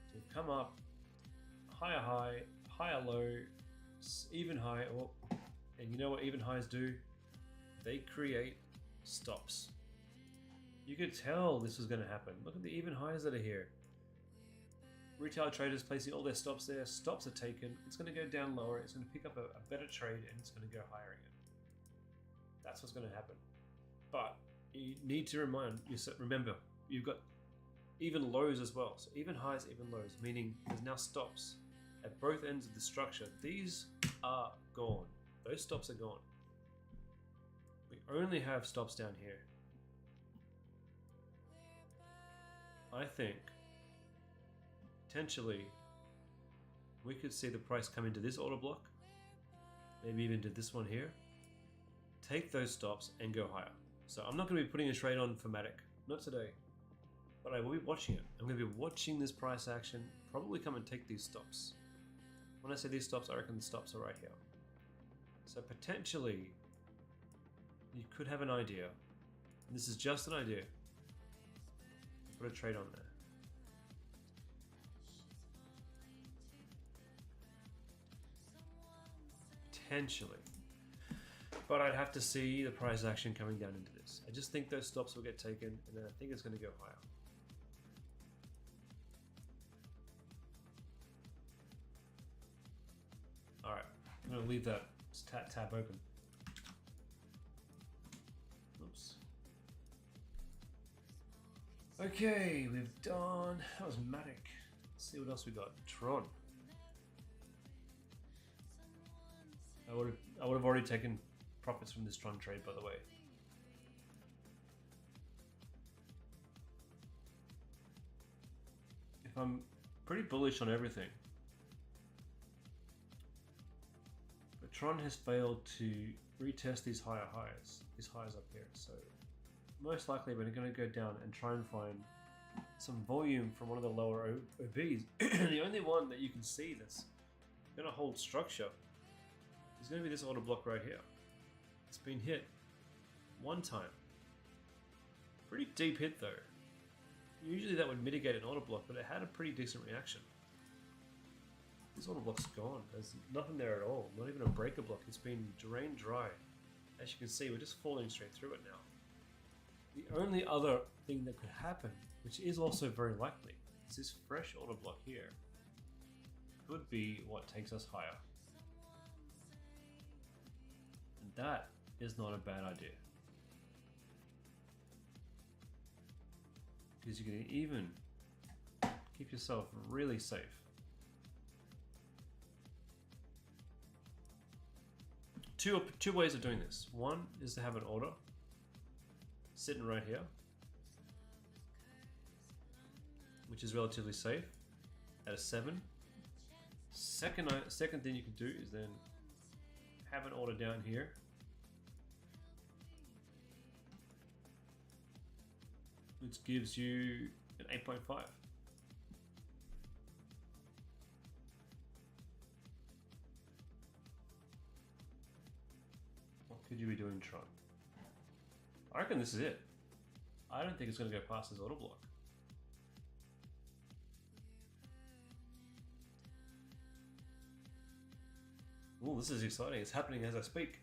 [SPEAKER 1] So we've come up, higher high, higher low, even high. Oh, and you know what even highs do? They create stops. You could tell this was going to happen. Look at the even highs that are here. Retail traders placing all their stops there. Stops are taken. It's going to go down lower. It's going to pick up a better trade and it's going to go higher again. That's what's going to happen. But you need to remember, you've got even lows as well. So even highs, even lows, meaning there's now stops at both ends of the structure. These are gone. Those stops are gone. We only have stops down here. I think potentially we could see the price come into this order block, maybe even to this one here, take those stops and go higher. So I'm not going to be putting a trade on for Matic, not today, but I will be watching it. I'm going to be watching this price action, probably come and take these stops. When I say these stops, I reckon the stops are right here. So potentially you could have an idea. This is just an idea. Put a trade on there. Potentially. But I'd have to see the price action coming down into this. I just think those stops will get taken and then I think it's going to go higher. Alright, I'm going to leave that tab open. Oops. Okay, we've done. That was Matic. Let's see what else we got. Tron. I would have already taken profits from this Tron trade, by the way. If I'm pretty bullish on everything, but Tron has failed to retest these higher highs. These highs up here, so most likely we're going to go down and try and find some volume from one of the lower OBs. The only one that you can see that's going to hold structure is going to be this order block right here. It's been hit one time. Pretty deep hit though. Usually that would mitigate an order block, but it had a pretty decent reaction. This order block's gone. There's nothing there at all. Not even a breaker block. It's been drained dry. As you can see, we're just falling straight through it now. The only other thing that could happen, which is also very likely, is this fresh order block here. Could be what takes us higher. And that is not a bad idea. Because you can even keep yourself really safe. Two ways of doing this. One is to have an order sitting right here, which is relatively safe at a 7. Second thing you can do is then have an order down here, which gives you an 8.5. What could you be doing, Tron? I reckon this is it. I don't think it's going to go past this auto block. Oh, this is exciting. It's happening as I speak.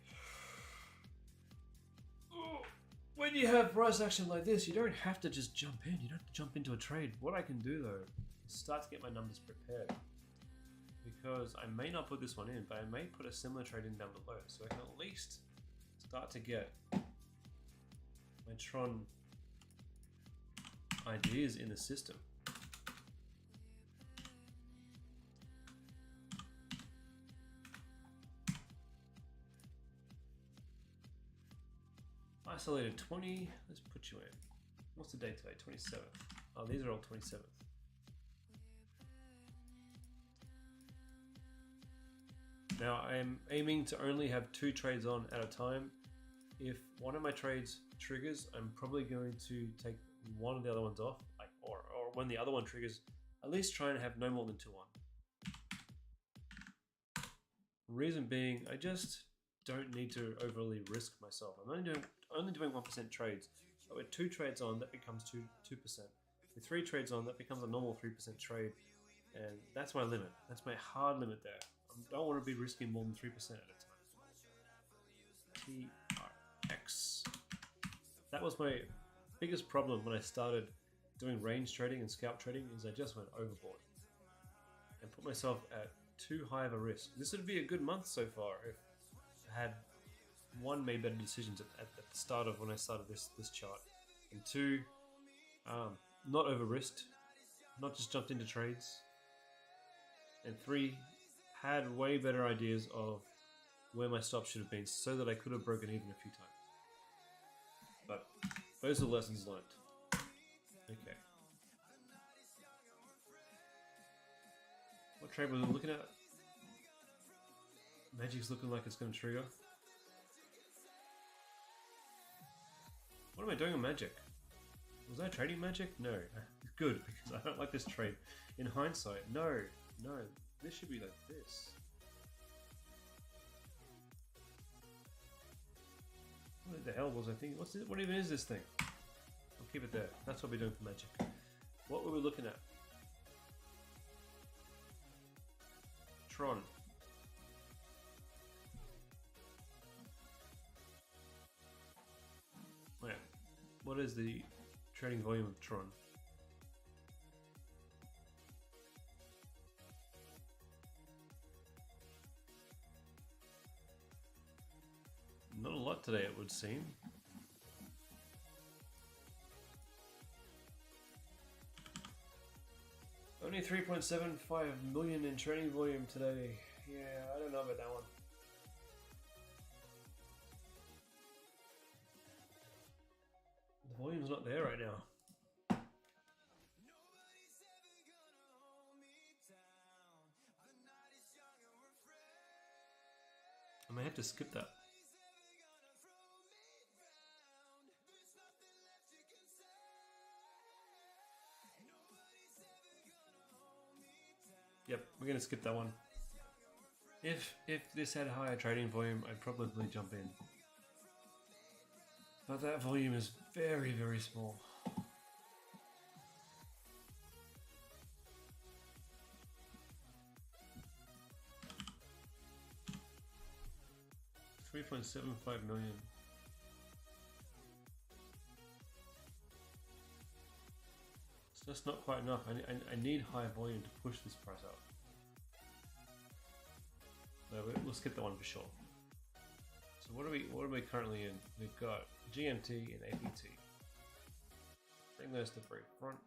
[SPEAKER 1] When you have price action like this, you don't have to just jump in. You don't have to jump into a trade. What I can do though is start to get my numbers prepared. Because I may not put this one in, but I may put a similar trade in down below. So I can at least start to get my Tron ideas in the system. Isolated 20, let's put you in. What's the date today? 27th. Oh, these are all 27th. Now I'm aiming to only have 2 trades on at a time. If one of my trades triggers, I'm probably going to take one of the other ones off, or when the other one triggers, at least try and have no more than 2 on. Reason being, I just don't need to overly risk myself. I'm only doing 1% trades. But with 2 trades on, that becomes 2%. With 3 trades on, that becomes a normal 3% trade. And that's my limit. That's my hard limit there. I don't want to be risking more than 3% at a time. TRX. That was my biggest problem when I started doing range trading and scalp trading, is I just went overboard and put myself at too high of a risk. This would be a good month so far if I had 1, made better decisions at the start of when I started this chart, and 2, not over risked, not just jumped into trades, and 3, had way better ideas of where my stop should have been so that I could have broken even a few times. But those are lessons learned. Okay. What trade were we looking at? Magic's looking like it's going to trigger. What am I doing on Magic? Was I trading Magic? No. Good, because I don't like this trade. In hindsight, no. This should be like this. What the hell was I thinking? What even is this thing? I'll keep it there. That's what we're doing for Magic. What were we looking at? Tron. Wait, what is the trading volume of Tron? Not a lot today, it would seem. Only 3.75 million in trading volume today. Yeah, I don't know about that one. The volume's not there right now. I may have to skip that. Yep, we're gonna skip that one. If this had higher trading volume, I'd probably jump in. But that volume is very, very small. 3.75 million. So that's not quite enough. I need high volume to push this price up. No, we'll skip that one for sure. So what are we currently in? We've got GMT and APT. Bring those to the very front.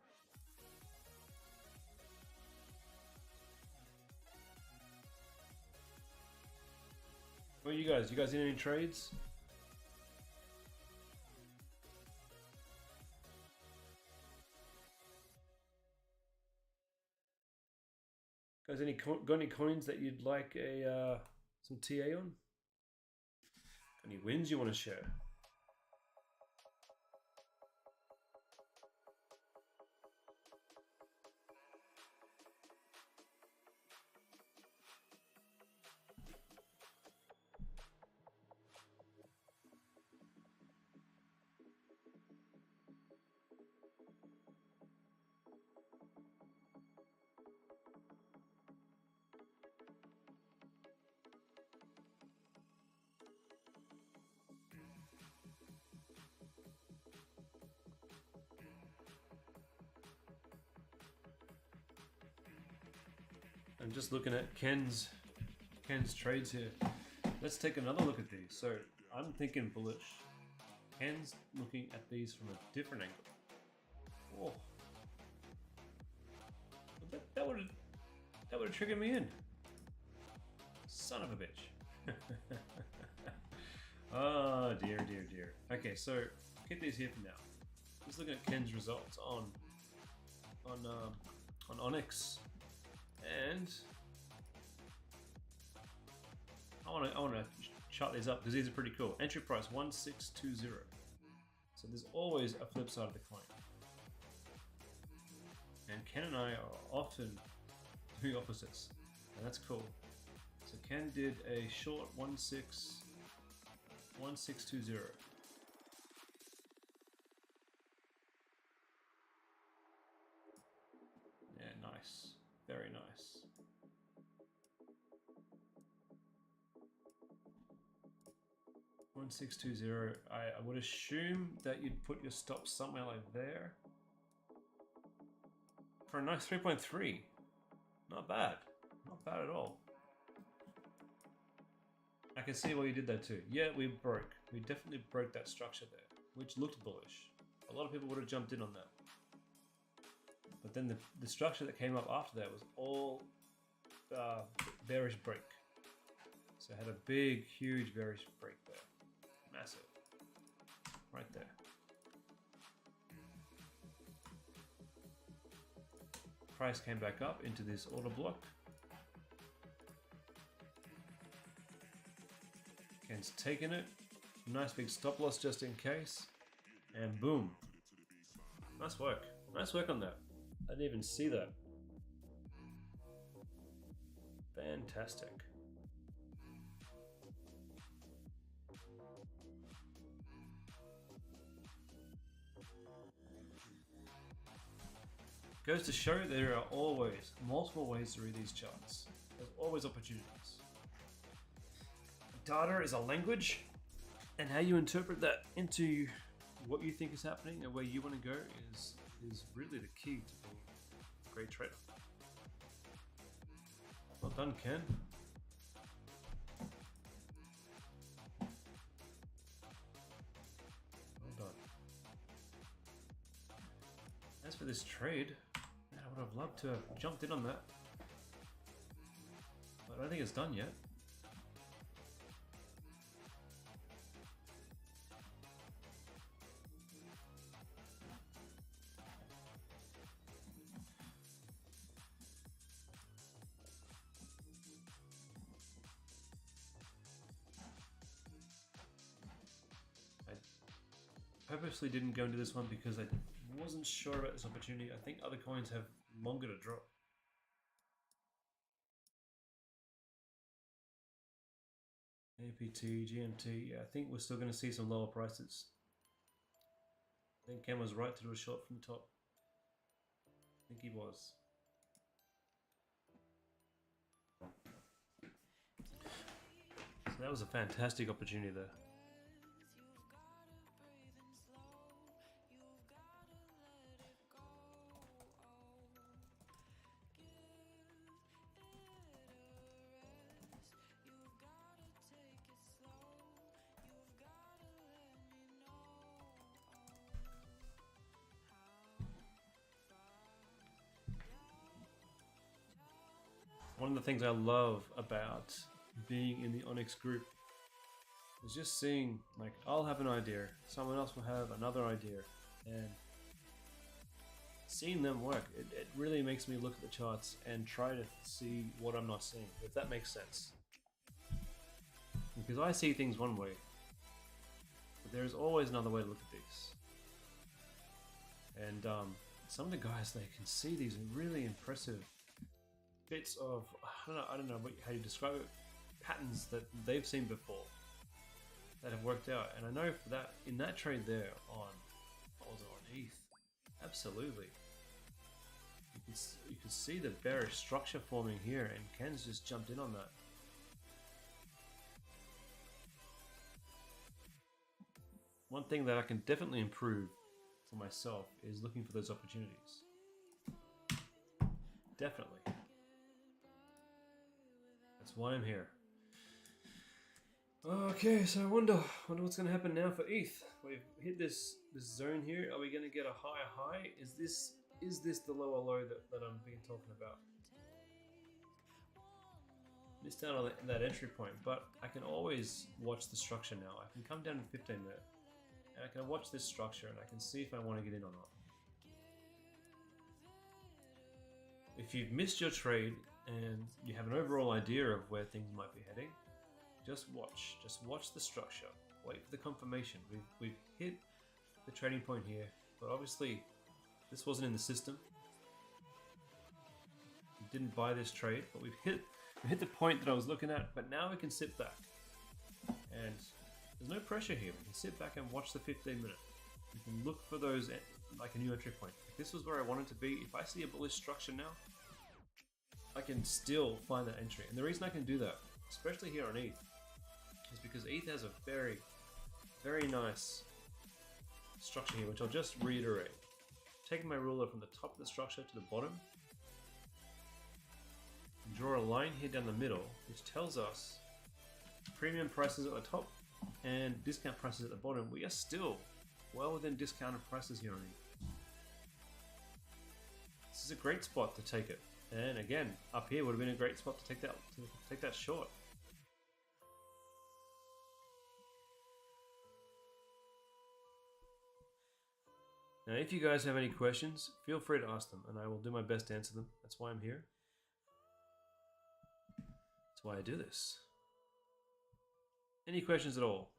[SPEAKER 1] What are you guys? You guys in any trades? Guys, got any coins that you'd like a some TA on? Any wins you want to share? I'm just looking at Ken's trades here. Let's take another look at these. So I'm thinking bullish. Ken's looking at these from a different angle. Oh, that would have triggered me in. Son of a bitch. Oh dear, dear, dear. Okay, so keep these here for now. Just looking at Ken's results on Onyx. And I want to chart these up because these are pretty cool. Entry price 1620. So there's always a flip side of the coin. And Ken and I are often doing opposites, and that's cool. So Ken did a short 1620. Yeah, nice. Very nice. One 1620. I would assume that you'd put your stop somewhere like there. For a nice 3.3. Not bad. Not bad at all. I can see why you did that too. Yeah, we broke. We definitely broke that structure there, which looked bullish. A lot of people would have jumped in on that. But then the structure that came up after that was all bearish break. So it had a big, huge bearish break there. Massive. Right there. Price came back up into this order block. Ken's taken it. Nice big stop loss just in case. And boom. Nice work. Nice work on that. I didn't even see that. Fantastic. Goes to show there are always multiple ways to read these charts. There's always opportunities. Data is a language, and how you interpret that into what you think is happening and where you want to go is really the key to being a great trader. Well done, Ken. Well done. As for this trade, man, I would have loved to have jumped in on that, but I don't think it's done yet. Purposely didn't go into this one because I wasn't sure about this opportunity. I think other coins have longer to drop. APT, GMT, yeah, I think we're still going to see some lower prices. I think Ken was right to do a short from the top. I think he was. So That was a fantastic opportunity there. One of the things I love about being in the Onyx group is just seeing, like, I'll have an idea, someone else will have another idea, and seeing them work, it really makes me look at the charts and try to see what I'm not seeing, if that makes sense. Because I see things one way, but there's always another way to look at these. And some of the guys, they can see these really impressive bits of, I don't know how you describe it, patterns that they've seen before that have worked out. And I know for that, in that trade there on, what was it, on ETH, absolutely. You can see the bearish structure forming here, and Ken's just jumped in on that. One thing that I can definitely improve for myself is looking for those opportunities. Definitely. That's why I'm here. Okay, so I wonder what's going to happen now for ETH. We've hit this zone here. Are we going to get a higher high? Is this the lower low that I'm being talking about? Missed out on that entry point, but I can always watch the structure now. I can come down to 15 minute, and I can watch this structure, and I can see if I want to get in or not. If you've missed your trade and you have an overall idea of where things might be heading, just watch the structure. Wait for the confirmation. We've hit the trading point here, but obviously this wasn't in the system. We didn't buy this trade, but we hit the point that I was looking at. But now we can sit back, and there's no pressure here. We can sit back and watch the 15 minute. We can look for those, like a new entry point. If this was where I wanted to be, if I see a bullish structure now, I can still find that entry. And the reason I can do that, especially here on ETH, is because ETH has a very, very nice structure here, which I'll just reiterate. Taking my ruler from the top of the structure to the bottom, draw a line here down the middle, which tells us premium prices at the top and discount prices at the bottom. We are still well within discounted prices here on ETH. This is a great spot to take it. And again, up here would have been a great spot to take that short. Now, if you guys have any questions, feel free to ask them, and I will do my best to answer them. That's why I'm here. That's why I do this. Any questions at all?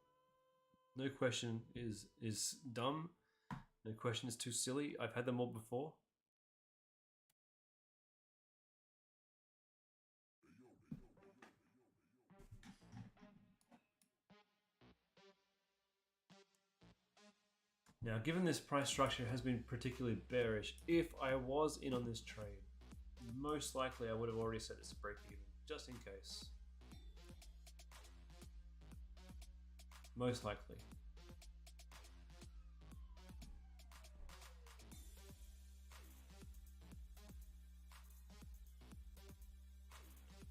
[SPEAKER 1] No question is dumb. No question is too silly. I've had them all before. Now, given this price structure has been particularly bearish, if I was in on this trade, most likely I would have already set this to break even, just in case. Most likely.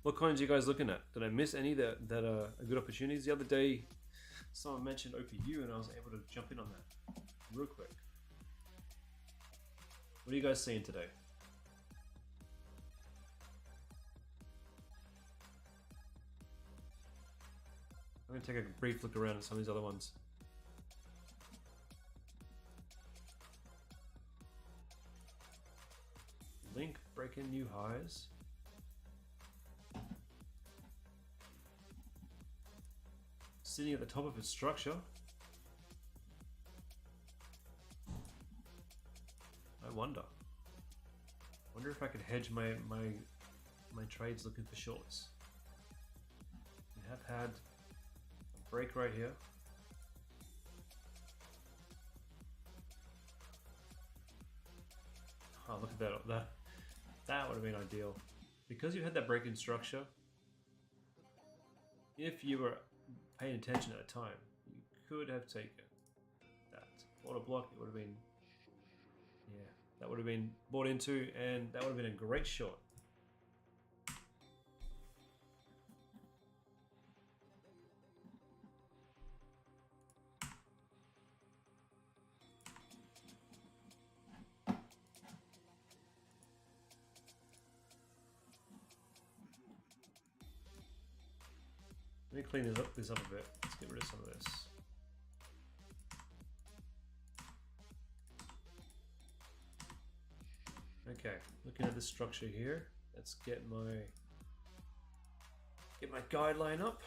[SPEAKER 1] What coins are you guys looking at? Did I miss any that are good opportunities? The other day, someone mentioned OPU, and I was able to jump in on that real quick. What are you guys seeing today? I'm going to take a brief look around at some of these other ones. Link breaking new highs. Sitting at the top of its structure. I wonder if I could hedge my trades looking for shorts. We have had a break right here. Oh, look at that. That would have been ideal. Because you had that break in structure, if you were paying attention at the time, you could have taken that auto block. It would have been, yeah, that would have been bought into, and that would have been a great shot. Let me clean this up a bit. Let's get rid of some of this. Okay, looking at the structure here, let's get my guideline up.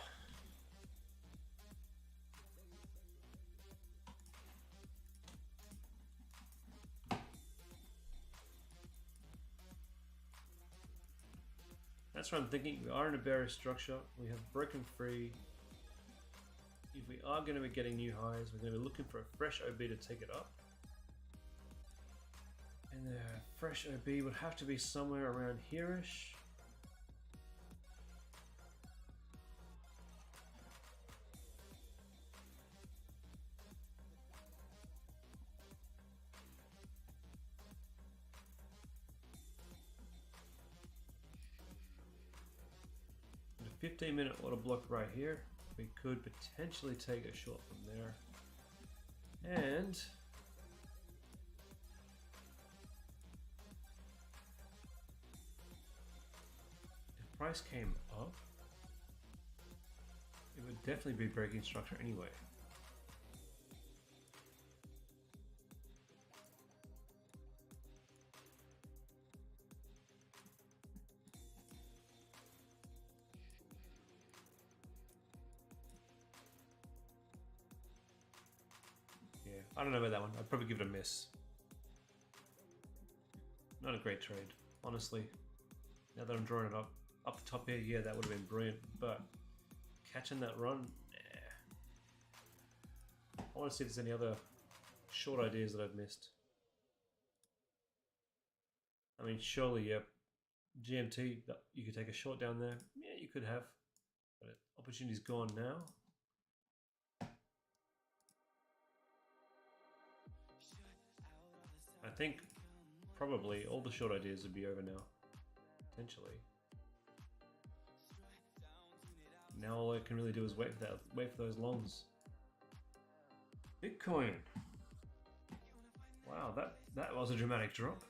[SPEAKER 1] That's what I'm thinking. We are in a bearish structure. We have broken free. If we are going to be getting new highs, we're going to be looking for a fresh OB to take it up. And the fresh OB would have to be somewhere around here-ish. A 15-minute order block right here. We could potentially take a short from there. And if price came up, it would definitely be breaking structure anyway. Yeah, I don't know about that one. I'd probably give it a miss. Not a great trade, honestly. Now that I'm drawing it up the top here, yeah, that would have been brilliant. But catching that run, nah. I want to see if there's any other short ideas that I've missed. I mean, surely, yep. GMT, you could take a short down there. Yeah, you could have. But opportunity's gone now. I think probably all the short ideas would be over now, potentially. Now all I can really do is wait for those longs. Bitcoin. Wow, that was a dramatic drop.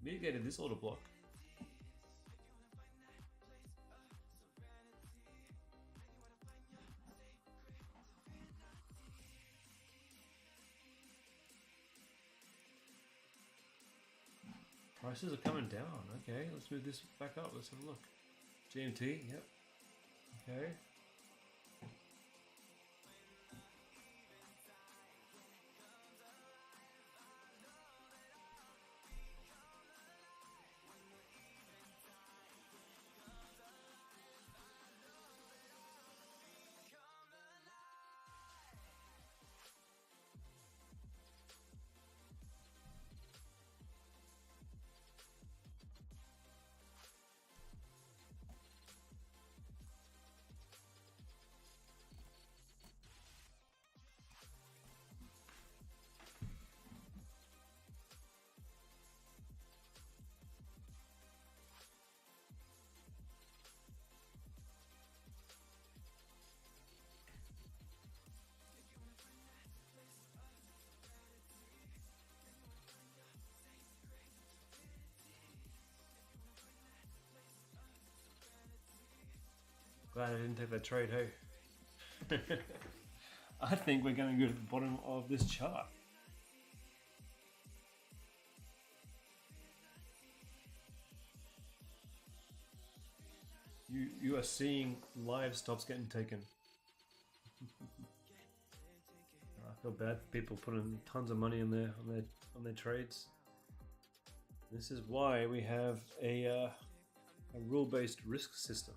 [SPEAKER 1] Mitigated this order block. Prices are coming down. Okay, let's move this back up. Let's have a look. GMT, yep. Okay. Glad I didn't take that trade, hey? I think we're going to go to the bottom of this chart. You are seeing live stops getting taken. I feel bad for people putting tons of money on their trades. This is why we have a rule-based risk system.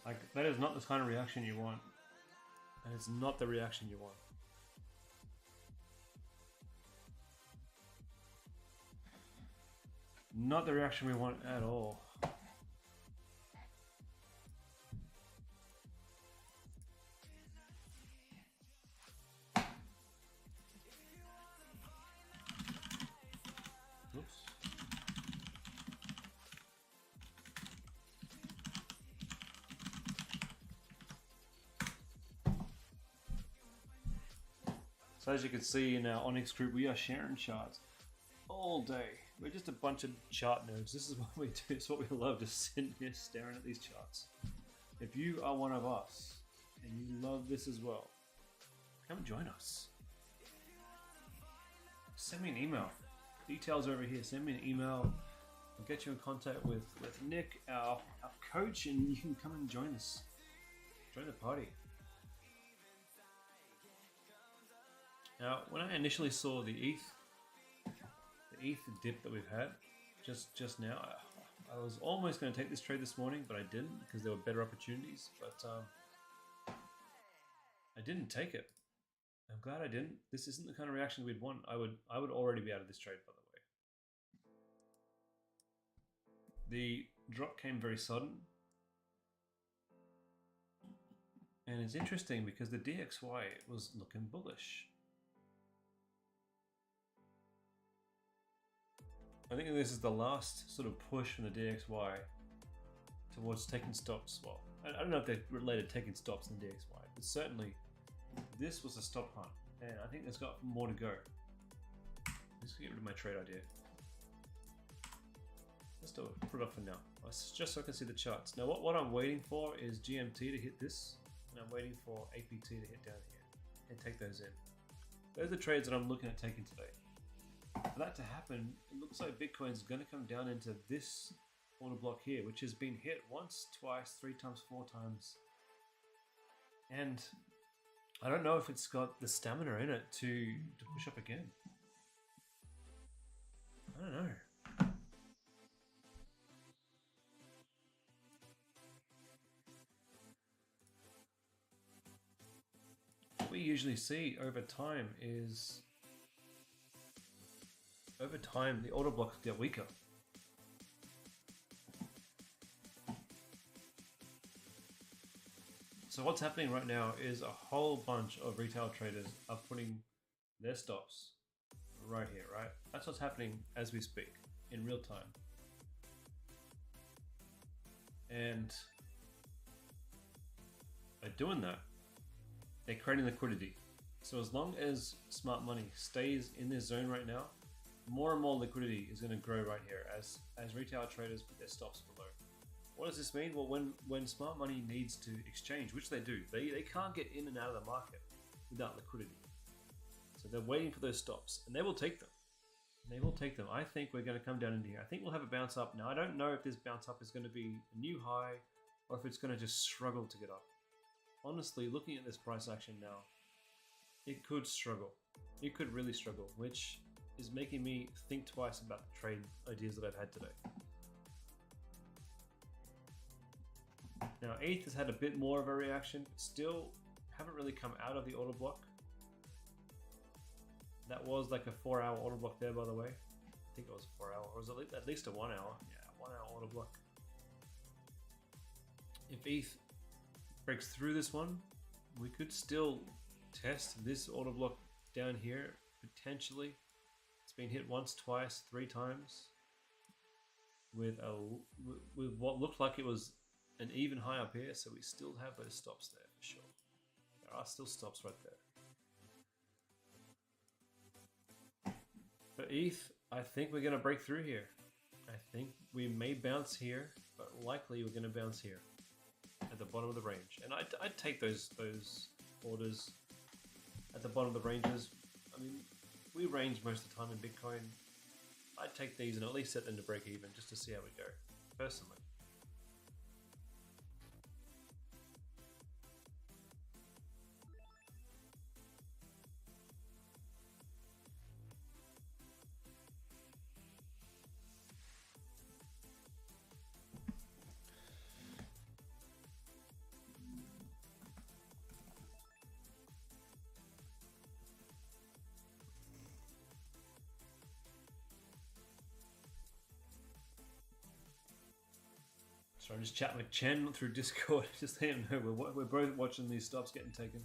[SPEAKER 1] Like, that is not the kind of reaction you want. That is not the reaction you want. Not the reaction we want at all. Oops. So as you can see in our Onyx group, we are sharing charts all day. We're just a bunch of chart nerds. This is what we do. It's what we love, just sitting here staring at these charts. If you are one of us and you love this as well, come join us. Send me an email. Details over here. Send me an email. I'll get you in contact with Nick, our coach, and you can come and join us. Join the party. Now, when I initially saw the ETH dip that we've had just now, I was almost going to take this trade this morning, but I didn't because there were better opportunities. But I didn't take it. I'm glad I didn't. This isn't the kind of reaction we'd want. I would already be out of this trade, by the way. The drop came very sudden. And it's interesting because the DXY was looking bullish. I think this is the last sort of push from the DXY towards taking stops. Well, I don't know if they're related to taking stops in the DXY, but certainly this was a stop hunt, and I think there's got more to go. Let's get rid of my trade idea. Let's do it. Put it off for now. Just so I can see the charts. Now, what I'm waiting for is GMT to hit this, and I'm waiting for APT to hit down here and take those in. Those are trades that I'm looking at taking today. For that to happen, it looks like Bitcoin's going to come down into this order block here, which has been hit once, twice, 3 times, 4 times. And I don't know if it's got the stamina in it to push up again. I don't know. What we usually see over time is the order blocks get weaker. So what's happening right now is a whole bunch of retail traders are putting their stops right here, right? That's what's happening as we speak in real time. And by doing that, they're creating liquidity. So as long as smart money stays in this zone right now, more and more liquidity is going to grow right here as retail traders put their stops below. What does this mean? Well, when smart money needs to exchange, which they do, they can't get in and out of the market without liquidity. So they're waiting for those stops, and they will take them. They will take them. I think we're going to come down into here. I think we'll have a bounce up. Now, I don't know if this bounce up is going to be a new high or if it's going to just struggle to get up. Honestly, looking at this price action now, it could struggle. It could really struggle, which is making me think twice about the trade ideas that I've had today. Now, ETH has had a bit more of a reaction, but still haven't really come out of the order block. That was like a 4-hour order block there, by the way. I think it was 4 hour, or was it at least a 1 hour? Yeah, 1 hour order block. If ETH breaks through this one, we could still test this order block down here, potentially. It's been hit once, twice, 3 times with what looked like it was an even high up here, so we still have those stops there for sure. There are still stops right there. For ETH, I think we're going to break through here. I think we may bounce here, but likely we're going to bounce here at the bottom of the range. And I'd take those orders at the bottom of the ranges. I mean, we range most of the time in Bitcoin. I'd take these and at least set them to break even just to see how we go, personally. So I'm just chatting with Chen through Discord, just letting him know we're both watching these stops getting taken.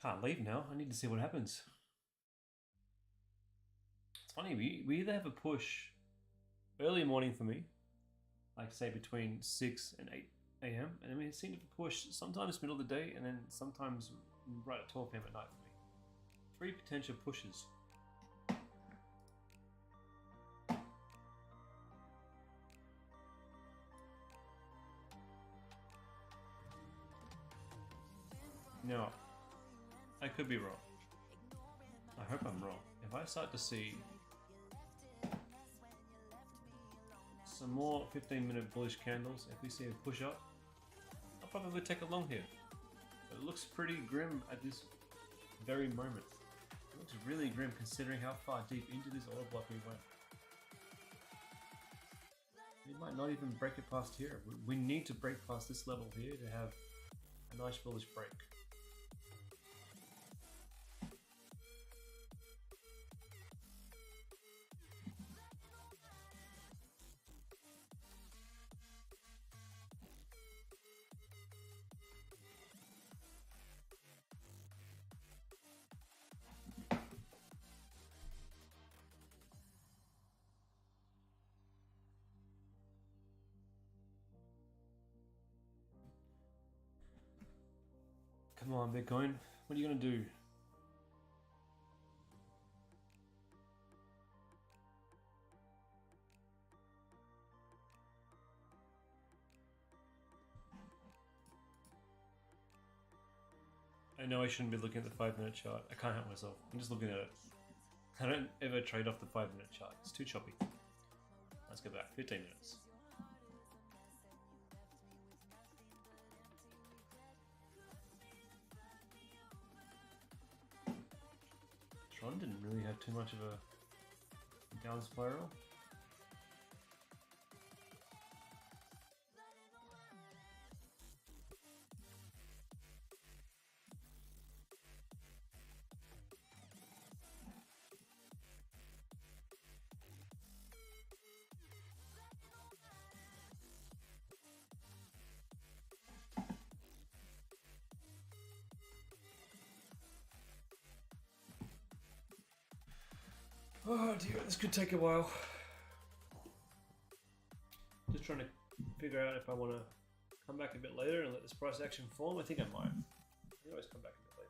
[SPEAKER 1] Can't leave now. I need to see what happens. It's funny, we either have a push early morning for me, like say between 6 and 8 a.m. and then we seem to push sometimes middle of the day and then sometimes right at 12 p.m. at night for me. 3 potential pushes. Now, I could be wrong. I hope I'm wrong. If I start to see some more 15-minute bullish candles, if we see a push up, I'll probably take a long here. But it looks pretty grim at this very moment. It looks really grim considering how far deep into this order block we went. We might not even break it past here. We need to break past this level here to have a nice bullish break. Come on, Bitcoin. What are you going to do? I know I shouldn't be looking at the 5-minute chart. I can't help myself. I'm just looking at it. I don't ever trade off the 5-minute chart. It's too choppy. Let's go back. 15 minutes. Tron didn't really have too much of a down spiral. Oh dear, this could take a while. Just trying to figure out if I want to come back a bit later and let this price action form. I think I might. I can always come back a bit later.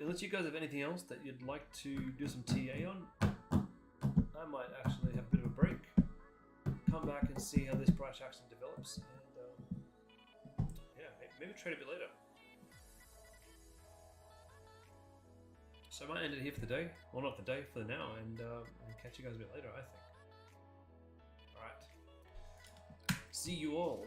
[SPEAKER 1] Unless you guys have anything else that you'd like to do some TA on, I might actually have a bit of a break, come back and see how this price action develops, and yeah, maybe trade a bit later. So I might end it here for the day. Well, not the day, for the now, and catch you guys a bit later, I think. Alright. See you all.